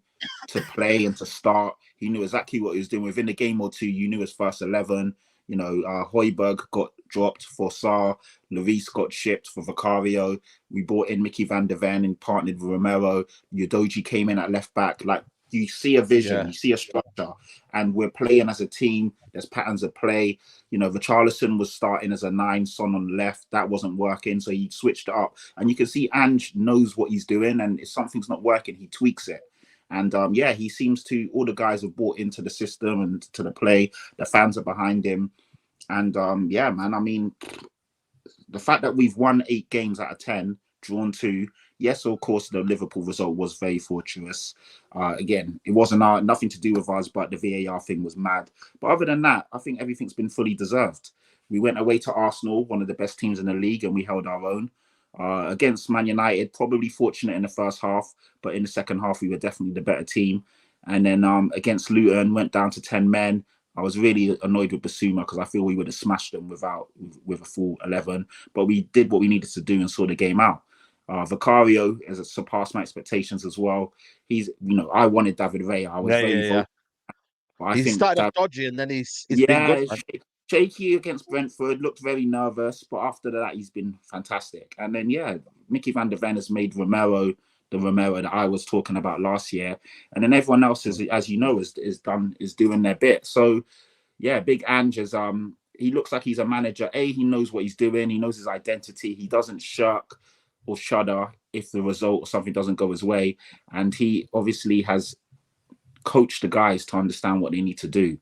to play and to start. He knew exactly what he was doing. Within a game or two, you knew his first 11. Hojlund got dropped for Sarr. Lloris got shipped for Vicario. We brought in Mickey van der Ven and partnered with Romero. Udogie came in at left back. Like, You see a vision, Yeah. you see a structure, and we're playing as a team. There's patterns of play. You know, Richarlison was starting as a 9, Son on the left. That wasn't working, so he switched it up. And you can see Ange knows what he's doing, and if something's not working, he tweaks it. And yeah, he seems to, all the guys have bought into the system and to the play. The fans are behind him. And yeah, man, I mean, the fact that we've won 8 games out of 10, drawn 2, yes, of course, the Liverpool result was very fortuitous. Again, it wasn't nothing to do with us, but the VAR thing was mad. But other than that, I think everything's been fully deserved. We went away to Arsenal, one of the best teams in the league, and we held our own. Against Man United, probably fortunate in the first half, but in the second half, we were definitely the better team. And then against Luton, went down to 10 men. I was really annoyed with Basuma because I feel we would have smashed them with a full 11. But we did what we needed to do and saw the game out. Vicario has surpassed my expectations as well. He's, I wanted David Raya. I was very vocal. I He think started off dodgy and then he's been good. Shaky against Brentford, looked very nervous, but after that he's been fantastic. And then Mickey van der Ven has made Romero the Romero that I was talking about last year, and then everyone else is, as you know, is doing their bit. So yeah, Big Ange is he looks like he's a manager. He knows what he's doing. He knows his identity. He doesn't shirk or shudder if the result or something doesn't go his way, and he obviously has coached the guys to understand what they need to do.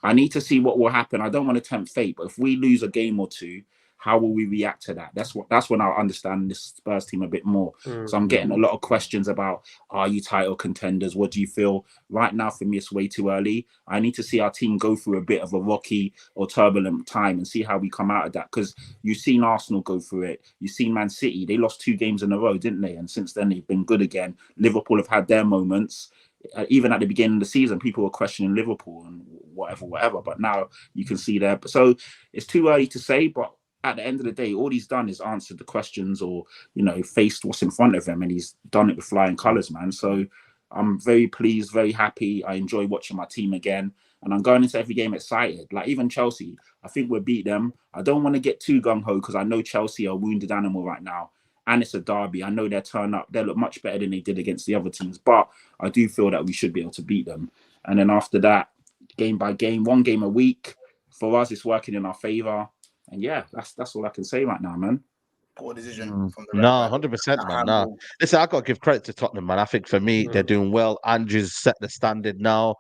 I need to see what will happen. I don't want to tempt fate, but if we lose a game or two, how will we react to that? That's when I'll understand this Spurs team a bit more. So I'm getting a lot of questions about, are you title contenders? What do you feel? Right now, for me, it's way too early. I need to see our team go through a bit of a rocky or turbulent time and see how we come out of that. Because you've seen Arsenal go through it. You've seen Man City. They lost 2 games in a row, didn't they? And since then, they've been good again. Liverpool have had their moments. Even at the beginning of the season, people were questioning Liverpool and whatever. But now you can see there. So it's too early to say, but at the end of the day, all he's done is answered the questions or, faced what's in front of him, and he's done it with flying colours, man. So I'm very pleased, very happy. I enjoy watching my team again, and I'm going into every game excited. Like even Chelsea, I think we'll beat them. I don't want to get too gung-ho because I know Chelsea are a wounded animal right now. And it's a derby. I know they'll turn up. They look much better than they did against the other teams. But I do feel that we should be able to beat them. And then after that, game by game, 1 game a week. For us, it's working in our favour. And yeah, that's all I can say right now, man. Poor decision from the No, 100%, man. No. Listen, I've got to give credit to Tottenham, man. I think for me, they're doing well. Andrew's set the standard now.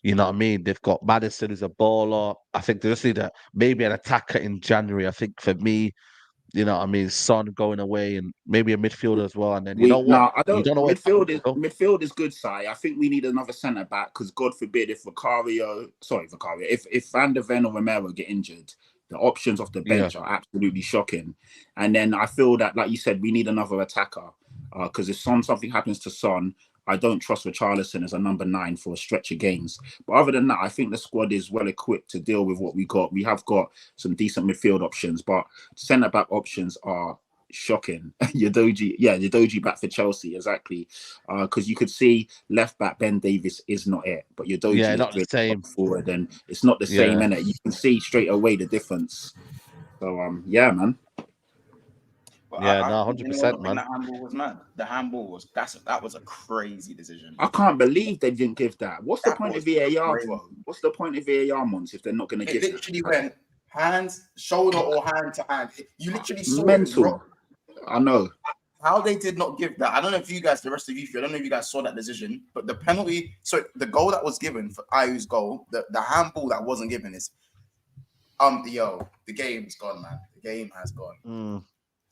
You know what I mean? They've got Maddison as a baller. I think they just need maybe an attacker in January. I think for me, you know what I mean, Son going away and maybe a midfielder as well. And then you know what? No, I don't. You don't know midfield is good, Si. I think we need another centre back because God forbid if if Van der Ven or Romero get injured, the options off the bench are absolutely shocking. And then I feel that, like you said, we need another attacker because if something happens to Son, I don't trust Richarlison as a number 9 for a stretch of games. But other than that, I think the squad is well equipped to deal with what we got. We have got some decent midfield options, but centre-back options are shocking. Udogie back for Chelsea, exactly. Because you could see left-back Ben Davies is not it, but Udogie is not the same forward, and it's not the same, innit? You can see straight away the difference. So, yeah, man. But 100%, man. The handball was mad. The handball was that was a crazy decision. I can't believe they didn't give that. What's the point of VAR, bro? What's the point of VAR, Mons, if they're not going to give it? It literally went hands, shoulder, or hand to hand. You literally saw mental. I know how they did not give that. I don't know if you guys, the rest of you, I don't know if you guys saw that decision, but the penalty. So the goal that was given for Ayu's goal, the handball that wasn't given is, the game's gone, man. The game has gone.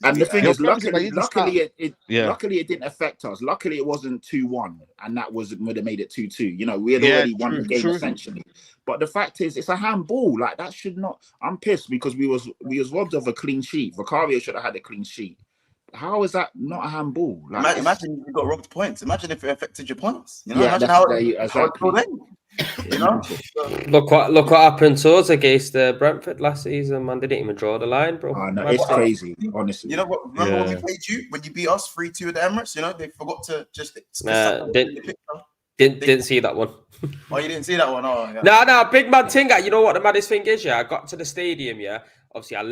And the thing is, luckily it didn't affect us. Luckily, it wasn't 2-1, and that would have made it 2-2. We had already won the game essentially. But the fact is, it's a handball. Like that should not. I'm pissed because we was robbed of a clean sheet. Vicario should have had a clean sheet. How is that not a handball? Like, imagine you got robbed points. Imagine if it affected your points. Imagine exactly. Look what happened to us against Brentford last season, man. They didn't even draw the line, bro. No, it's crazy, honestly. You know what? Remember when we played you when you beat us 3-2 at the Emirates? They forgot to just. Didn't see that one. Oh, you didn't see that one? Oh, yeah. No, big man thing. You know what the maddest thing is? Yeah, I got to the stadium. Yeah, obviously I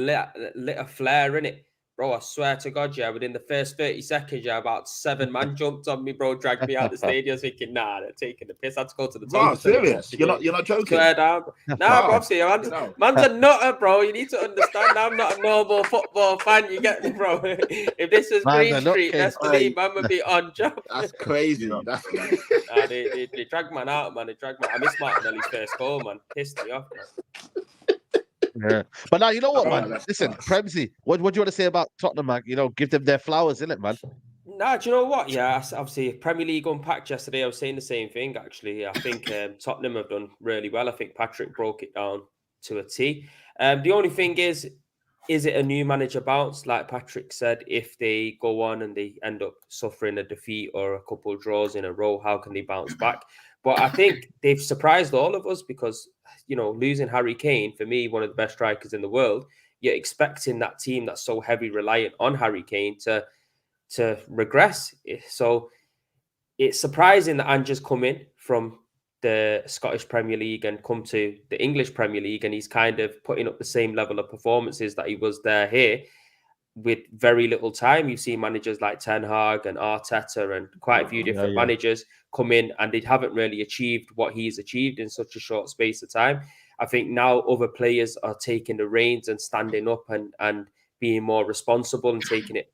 lit a flare in it. Bro, I swear to God, yeah, within the first 30 seconds, yeah, about 7 man jumped on me, bro, dragged me out the stadium, thinking, nah, they're taking the piss. I had to go to the Bro, toilet. serious? You're not joking? Swear down. Nah, bro, obviously, man's a nutter, bro. You need to understand, I'm not a normal football fan, you get me, bro? If this was Green Street, best believe man would be on job. That's crazy. Yeah. That's crazy. Nah, they dragged man out, man. I missed Martinelli's first goal, man. Pissed me off, man. Yeah. But now, you know what, Oh, man? that's Listen, class. Premsy, what do you want to say about Tottenham, man? You know, give them their flowers, innit, man? Nah, do you know what? Yeah, obviously, Premier League unpacked yesterday. I was saying the same thing, actually. I think Tottenham have done really well. I think Patrick broke it down to a T. The only thing is it a new manager bounce? Like Patrick said, if they go on and they end up suffering a defeat or a couple of draws in a row, how can they bounce back? But I think they've surprised all of us because, you know, losing Harry Kane, for me, one of the best strikers in the world, you're expecting that team that's so heavy reliant on Harry Kane to regress. So it's surprising that Ange's come in from the Scottish Premier League and come to the English Premier League, and he's kind of putting up the same level of performances that he was there here with very little time. You've seen managers like Ten Hag and Arteta and quite a few different managers come in and they haven't really achieved what he's achieved in such a short space of time. I think now other players are taking the reins and standing up and being more responsible and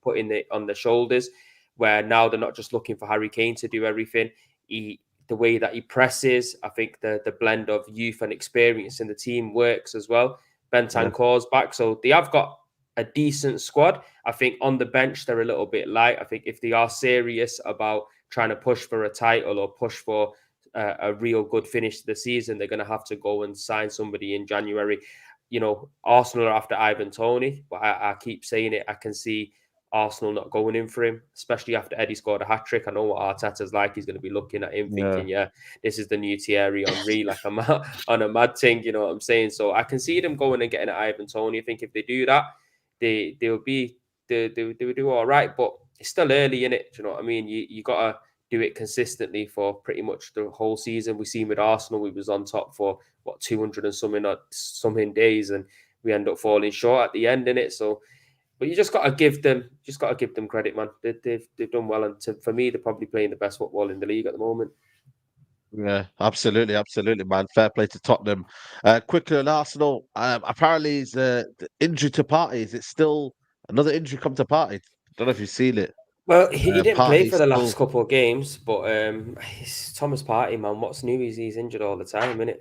putting it on their shoulders, where now they're not just looking for Harry Kane to do everything. The way that he presses, I think the blend of youth and experience in the team works as well. Bentancur's back, so they have got a decent squad. I think on the bench, they're a little bit light. I think if they are serious about trying to push for a title or push for a real good finish to the season, they're going to have to go and sign somebody in January. You know, Arsenal are after Ivan Toney, but I keep saying it. I can see Arsenal not going in for him, especially after Eddie scored a hat-trick. I know what Arteta's like. He's going to be looking at him thinking, this is the new Thierry Henry, like I'm on a mad thing, you know what I'm saying? So I can see them going and getting at Ivan Toney. I think if they do that, they'll do all right, but it's still early in it. Do you know what I mean? You got to do it consistently for pretty much the whole season. We seen with Arsenal, we was on top for 200 and something days, and we end up falling short at the end in it. So, but you just got to give them credit, man. They've done well, and for me, they're probably playing the best football in the league at the moment. Yeah, absolutely, man. Fair play to Tottenham. Quickly on Arsenal. Apparently, the injury to Partey. Is it still another injury come to Partey? Don't know if you've seen it. Well, he didn't play for the still... last couple of games, but it's Thomas Partey, man. What's new is he's injured all the time, innit?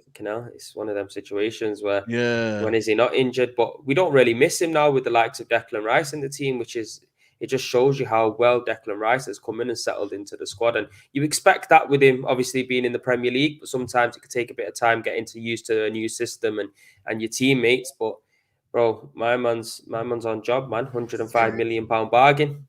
It's one of them situations where when is he not injured? But we don't really miss him now with the likes of Declan Rice in the team, it just shows you how well Declan Rice has come in and settled into the squad. And you expect that with him, obviously being in the Premier League, but sometimes it could take a bit of time getting used to a new system and your teammates. But bro, my man's on job, man. £105 million bargain.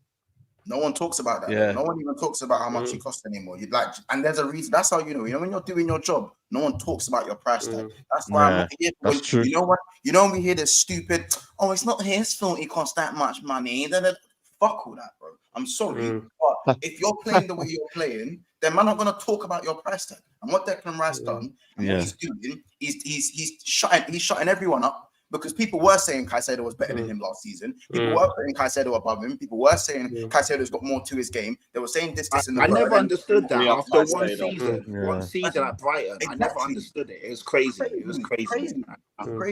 No one talks about that. Yeah. No one even talks about how much it costs anymore. You'd like, and there's a reason. That's how you know when you're doing your job, no one talks about your price tag. That's why I'm not here. That's true. You know what? You know when we hear this stupid, oh, it's not his fault. It costs that much money. Fuck all that, bro. I'm sorry, but if you're playing the way you're playing, then man, I'm gonna talk about your price tag and what Declan Rice done and what he's doing. He's shutting everyone up. Because people were saying Caicedo was better than him last season. People were putting Caicedo above him. People were saying Caicedo's got more to his game. They were saying this, and that. I never understood that after one season at Brighton. Exactly. I never understood it. It was crazy. It was crazy.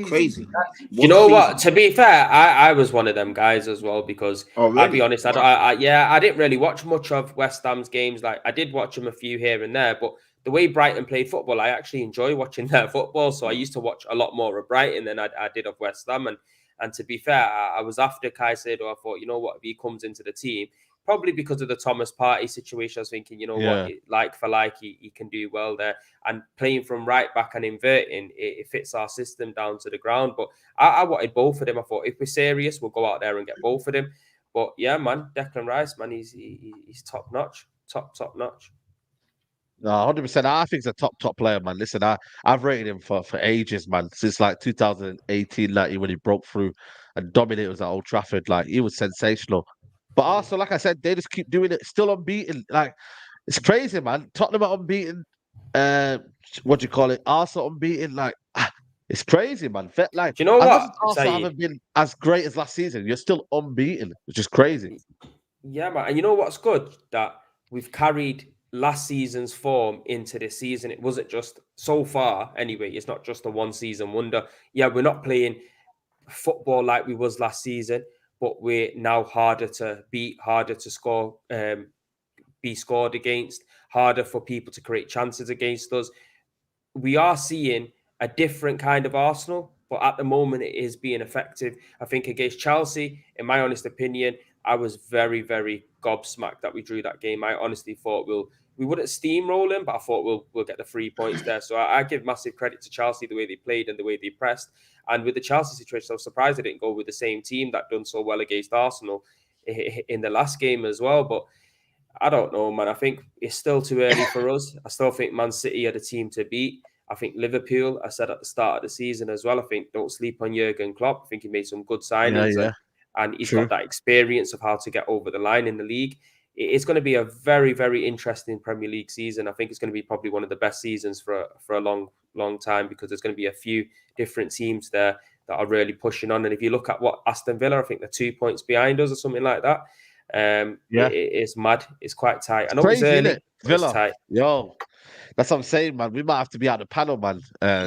Crazy. You know what? To be fair, I was one of them guys as well because I'll be honest. I didn't really watch much of West Ham's games. Like I did watch them a few here and there, but the way Brighton played football, I actually enjoy watching their football. So I used to watch a lot more of Brighton than I did of West Ham. And to be fair, I was after Caicedo. I thought, you know what, if he comes into the team, probably because of the Thomas Partey situation, I was thinking, you know what, like for like, he can do well there. And playing from right back and inverting, it fits our system down to the ground. But I wanted both of them. I thought, if we're serious, we'll go out there and get both of them. But yeah, man, Declan Rice, man, he's top notch, top notch. No, 100%. I think he's a top player, man. Listen, I've rated him for ages, man. Since like 2018, like when he broke through and dominated us at Old Trafford, like he was sensational. But also, like I said, they just keep doing it, still unbeaten. Like it's crazy, man. Tottenham are unbeaten. What do you call it? Arsenal unbeaten. Like It's crazy, man. Like, Do you know as much what, as Arsenal Saeed? haven't been as great as last season, you're still unbeaten, which is crazy. Yeah, man. And you know what's good? That we've carried last season's form into this season. It wasn't just so far, anyway. It's not just a one season wonder. Yeah, we're not playing football like we was last season, but we're now harder to beat, harder to score, be scored against, harder for people to create chances against us. We are seeing a different kind of Arsenal, but at the moment it is being effective. I think against Chelsea, in my honest opinion, I was very, very gobsmacked that we drew that game. I honestly thought we wouldn't steamroll them, but I thought we'll get the 3 points there. So I give massive credit to Chelsea, the way they played and the way they pressed. And with the Chelsea situation, I was surprised they didn't go with the same team that done so well against Arsenal in the last game as well. But I don't know, man. I think it's still too early for us. I still think Man City are the team to beat. I think Liverpool, I said at the start of the season as well, I think don't sleep on Jurgen Klopp. I think he made some good signings and he's got that experience of how to get over the line in the league. It's going to be a very, very interesting Premier League season. I think it's going to be probably one of the best seasons for a long, long time because there's going to be a few different teams there that are really pushing on. And if you look at what Aston Villa, I think they're 2 points behind us or something like that. It's mad. It's quite tight. I know Crazy, it's early, isn't it? but it's Villa. tight. Yo, that's what I'm saying, man. We might have to be out the panel, man.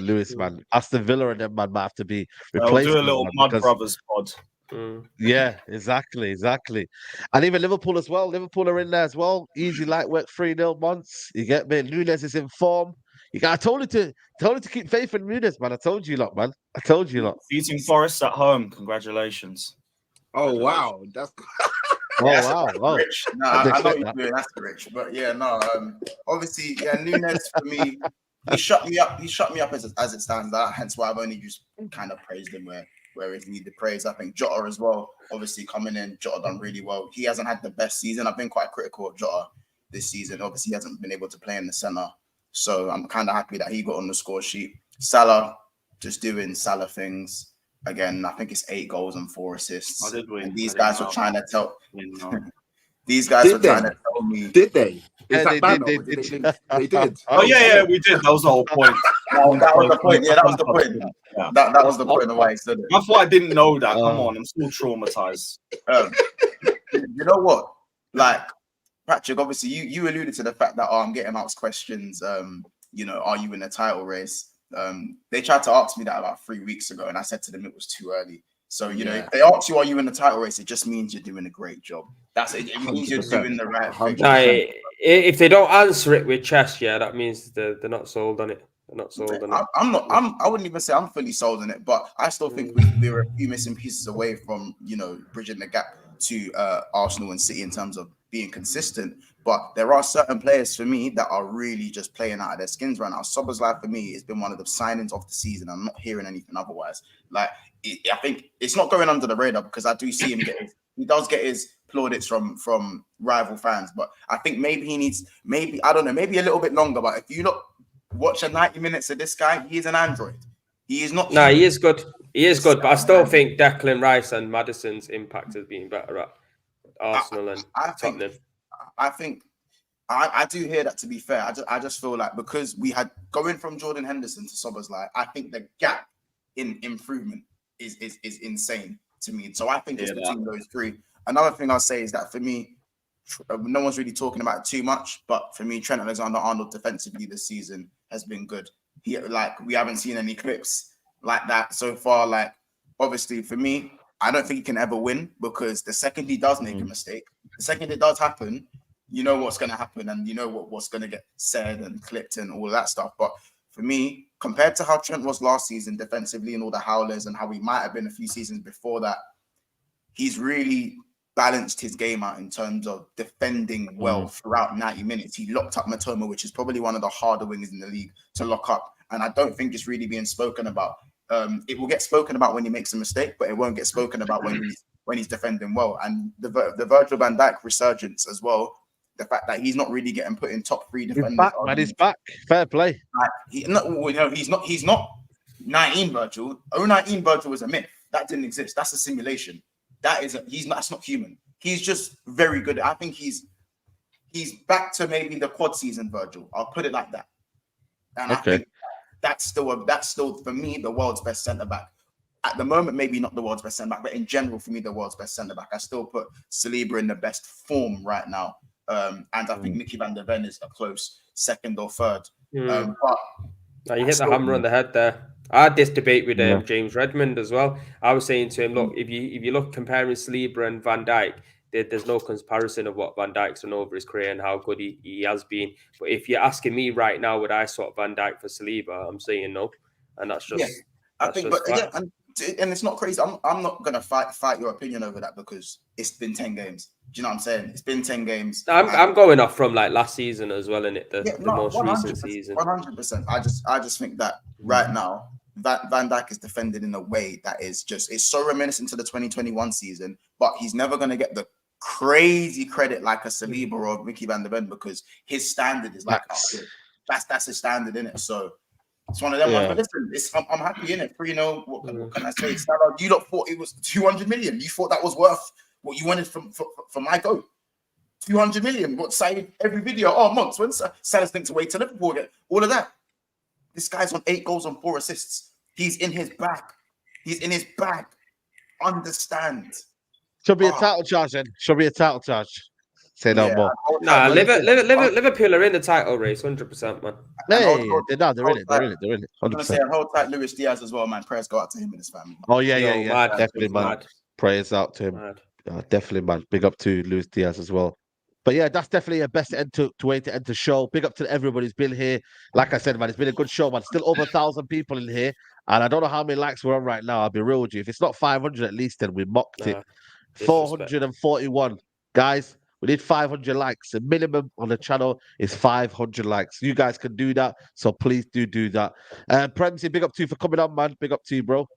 Lewis, man. Aston Villa and them, man, might have to be replaced. I'll do a little man, Mud because, Brothers pod. Yeah, exactly. And even Liverpool as well. Liverpool are in there as well. Easy light work, 3-0 months. You get me? Nunes is in form. I told you to keep faith in Nunes, man. I told you lot, man. I told you lot. Beating Forest at home. Congratulations. Oh wow, that's Wow. Rich. No, I know you're doing. That's rich, but yeah, no. Obviously, yeah, Nunes for me, he shut me up. He shut me up as it stands. Hence why I've only just kind of praised him where he needed praise. I think Jota as well. Obviously, coming in, Jota done really well. He hasn't had the best season. I've been quite critical of Jota this season. Obviously, he hasn't been able to play in the center, so I'm kind of happy that he got on the score sheet. Salah just doing Salah things. Again, I think it's 8 goals and 4 assists. I did win. And these guys were trying to tell. These guys guys were trying to tell me. Did they? Yeah, They did. Oh yeah, we did. That was the whole point. That was the point. Yeah, that was the point. Yeah. That was the point of why he said it. That's why I didn't know that. Come on, I'm still traumatized. You know what? Like, Patrick, obviously you alluded to the fact that I'm getting asked questions. Are you in a title race? They tried to ask me that about 3 weeks ago, and I said to them it was too early. So, if they ask you, are you in the title race, it just means you're doing a great job. That's it. It means you're doing the right thing. If they don't answer it with chest, that means they're not sold on it. They're not sold on it. I wouldn't even say I'm fully sold on it, but I still think we're a few missing pieces away from, bridging the gap to Arsenal and City in terms of being consistent. But there are certain players for me that are really just playing out of their skins right now. Szoboszlai for me has been one of the signings of the season. I'm not hearing anything otherwise. Like, I think it's not going under the radar because I do see him he does get his plaudits from rival fans. But I think maybe he needs, I don't know, maybe a little bit longer. But if you look, watch 90 minutes of this guy, he is an android. He is not. No, he is good. He is good. But I still think Declan Rice and Maddison's impact has been better at Arsenal and Tottenham. I do hear that, to be fair. I just feel like because we had going from Jordan Henderson to Szoboszlai, I think the gap in improvement is insane to me. So I think it's between those three. Another thing I'll say is that for me, no one's really talking about it too much, but for me, Trent Alexander-Arnold defensively this season has been good. We haven't seen any clips like that so far. Like, obviously, for me, I don't think he can ever win because the second he does make a mistake, the second it does happen, you know what's going to happen and you know what's going to get said and clipped and all of that stuff. But for me, compared to how Trent was last season defensively and all the howlers and how he might have been a few seasons before that, he's really balanced his game out in terms of defending well throughout 90 minutes. He locked up Matoma, which is probably one of the harder wingers in the league to lock up. And I don't think it's really being spoken about. It will get spoken about when he makes a mistake, but it won't get spoken about when he's defending well. And the Virgil van Dijk resurgence as well, the fact that he's not really getting put in top 3 defenders. He's back, man. He's back. Fair play. He's not 19 Virgil. 019 Virgil was a myth. That didn't exist. That's a simulation. That's not human. He's just very good. I think he's back to maybe the quad season Virgil. I'll put it like that. And that's still for me the world's best centre back. At the moment, maybe not the world's best centre back, but in general, for me, the world's best centre back. I still put Saliba in the best form right now, and I think Mickey van der Ven is a close second or third. But no, you hit the hammer on the head there. I had this debate with James Redmond as well. I was saying to him, look, if you look comparing Saliba and Van Dijk, there's no comparison of what Van Dijk's done over his career and how good he has been. But if you're asking me right now, would I swap Van Dijk for Saliba? I'm saying no, and that's just. I think, but again, and it's not crazy. I'm not gonna fight your opinion over that because it's been 10 games. Do you know what I'm saying? It's been 10 games. I'm going off from like last season as well, innit? The most recent season. 100%. I just think that right now Van Dijk is defended in a way that is just, it's so reminiscent to the 2021 season, but he's never gonna get the crazy credit like a Saliba or Mickey van der Ven because his standard is like that's his standard, innit? So it's one of them ones. But listen, I'm happy in it. 3-0. What can I say? Salah, you lot thought it was 200 million. You thought that was worth what you wanted from my goal. 200 million. What say every video? Oh, months when Salah's linked away to Liverpool again. All of that. This guy's on 8 goals and 4 assists. He's in his bag. Understand. Should be a title charge then. Should be a title charge. Say no more. Nah, Liverpool are in the title race, 100%, man. Hey, they're in it. 100%. Hold tight, Luis Diaz as well, man. Prayers go out to him and his family. Oh yeah. Definitely, man. Prayers out to him. Definitely, man. Big up to Luis Diaz as well. But yeah, that's definitely a best way to end the show. Big up to everybody who's been here. Like I said, man, it's been a good show, man. Still over 1,000 people in here. And I don't know how many likes we're on right now. I'll be real with you. If it's not 500 at least, then we mocked it. 441. Guys, we need 500 likes. The minimum on the channel is 500 likes. You guys can do that. So please do that. Premsy, big up to you for coming on, man. Big up to you, bro.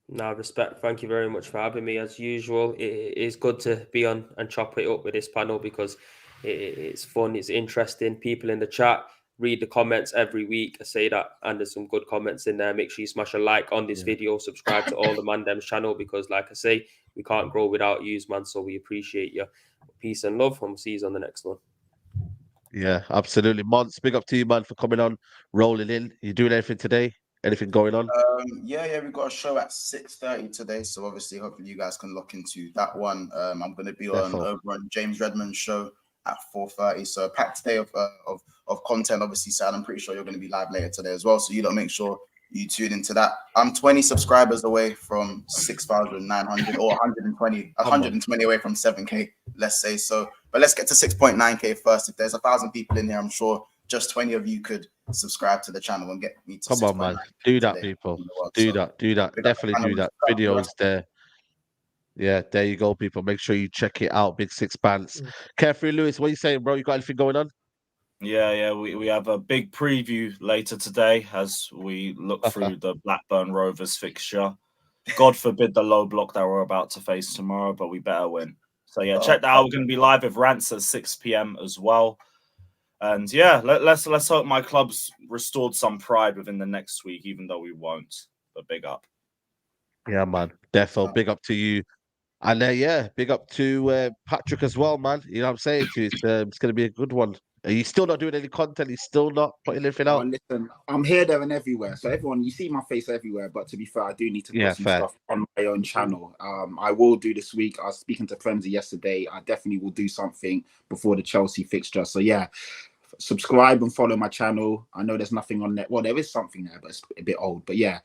No, respect. Thank you very much for having me. As usual, it is good to be on and chop it up with this panel because it's fun, it's interesting. People in the chat read the comments every week. I say that, and there's some good comments in there. Make sure you smash a like on this video, subscribe to all the Mandem's channel because, like I say, we can't grow without yous, man. So we appreciate you. Peace and love, and we'll see you on the next one. Yeah, absolutely. Mons, big up to you, man, for coming on, rolling in. You doing anything today? Anything going on? Yeah, we've got a show at 6:30 today, so obviously, hopefully, you guys can lock into that one. I'm going to be over on James Redmond's show at 4:30. So a packed day of content, obviously, Sal. I'm pretty sure you're going to be live later today as well. So you don't make sure you tune into that. I'm 20 subscribers away from 6,900 or 120 away from 7K, let's say. So, but let's get to 6.9K first. If there's 1,000 people in here, I'm sure just 20 of you could subscribe to the channel and get me to. Come on, man. Do that, people. Do that. Definitely do that. Videos there. Yeah, there you go, people. Make sure you check it out. Big Six Pants. Carefree Lewis, what are you saying, bro? You got anything going on? Yeah. We have a big preview later today as we look through the Blackburn Rovers fixture. God forbid the low block that we're about to face tomorrow, but we better win. So yeah, check that out. We're going to be live with Rants at 6 p.m. as well. And yeah, let's hope my club's restored some pride within the next week, even though we won't. But big up. Yeah, man. Defo, big up to you. And big up to Patrick as well, man. You know what I'm saying to you? It's going to be a good one. Are you still not doing any content? You're still not putting anything out? Listen, I'm here, there, and everywhere. So everyone, you see my face everywhere. But to be fair, I do need to put some stuff on my own channel. I will do this week. I was speaking to Frenzy yesterday. I definitely will do something before the Chelsea fixture. So yeah, subscribe and follow my channel. I know there's nothing on there. Well, there is something there, but it's a bit old. But yeah,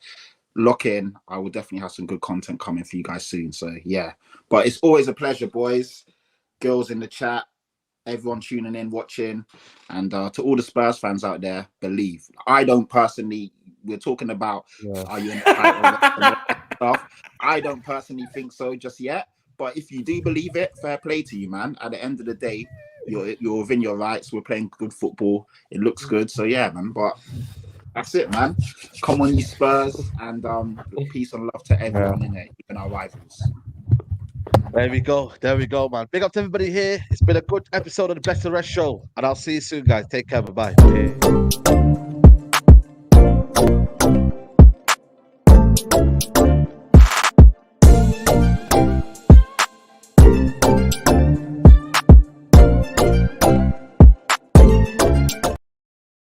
lock in. I will definitely have some good content coming for you guys soon. So yeah, but it's always a pleasure, boys, girls in the chat. Everyone tuning in, watching, and to all the Spurs fans out there, believe. I don't personally. We're talking about are you in the title stuff. I don't personally think so just yet. But if you do believe it, fair play to you, man. At the end of the day, you're within your rights. We're playing good football. It looks good. So yeah, man. But that's it, man. Come on, you Spurs, and peace and love to everyone in there, even our rivals. There we go, man. Big up to everybody here. It's been a good episode of the Best of the Rest show. And I'll see you soon, guys. Take care. Bye-bye.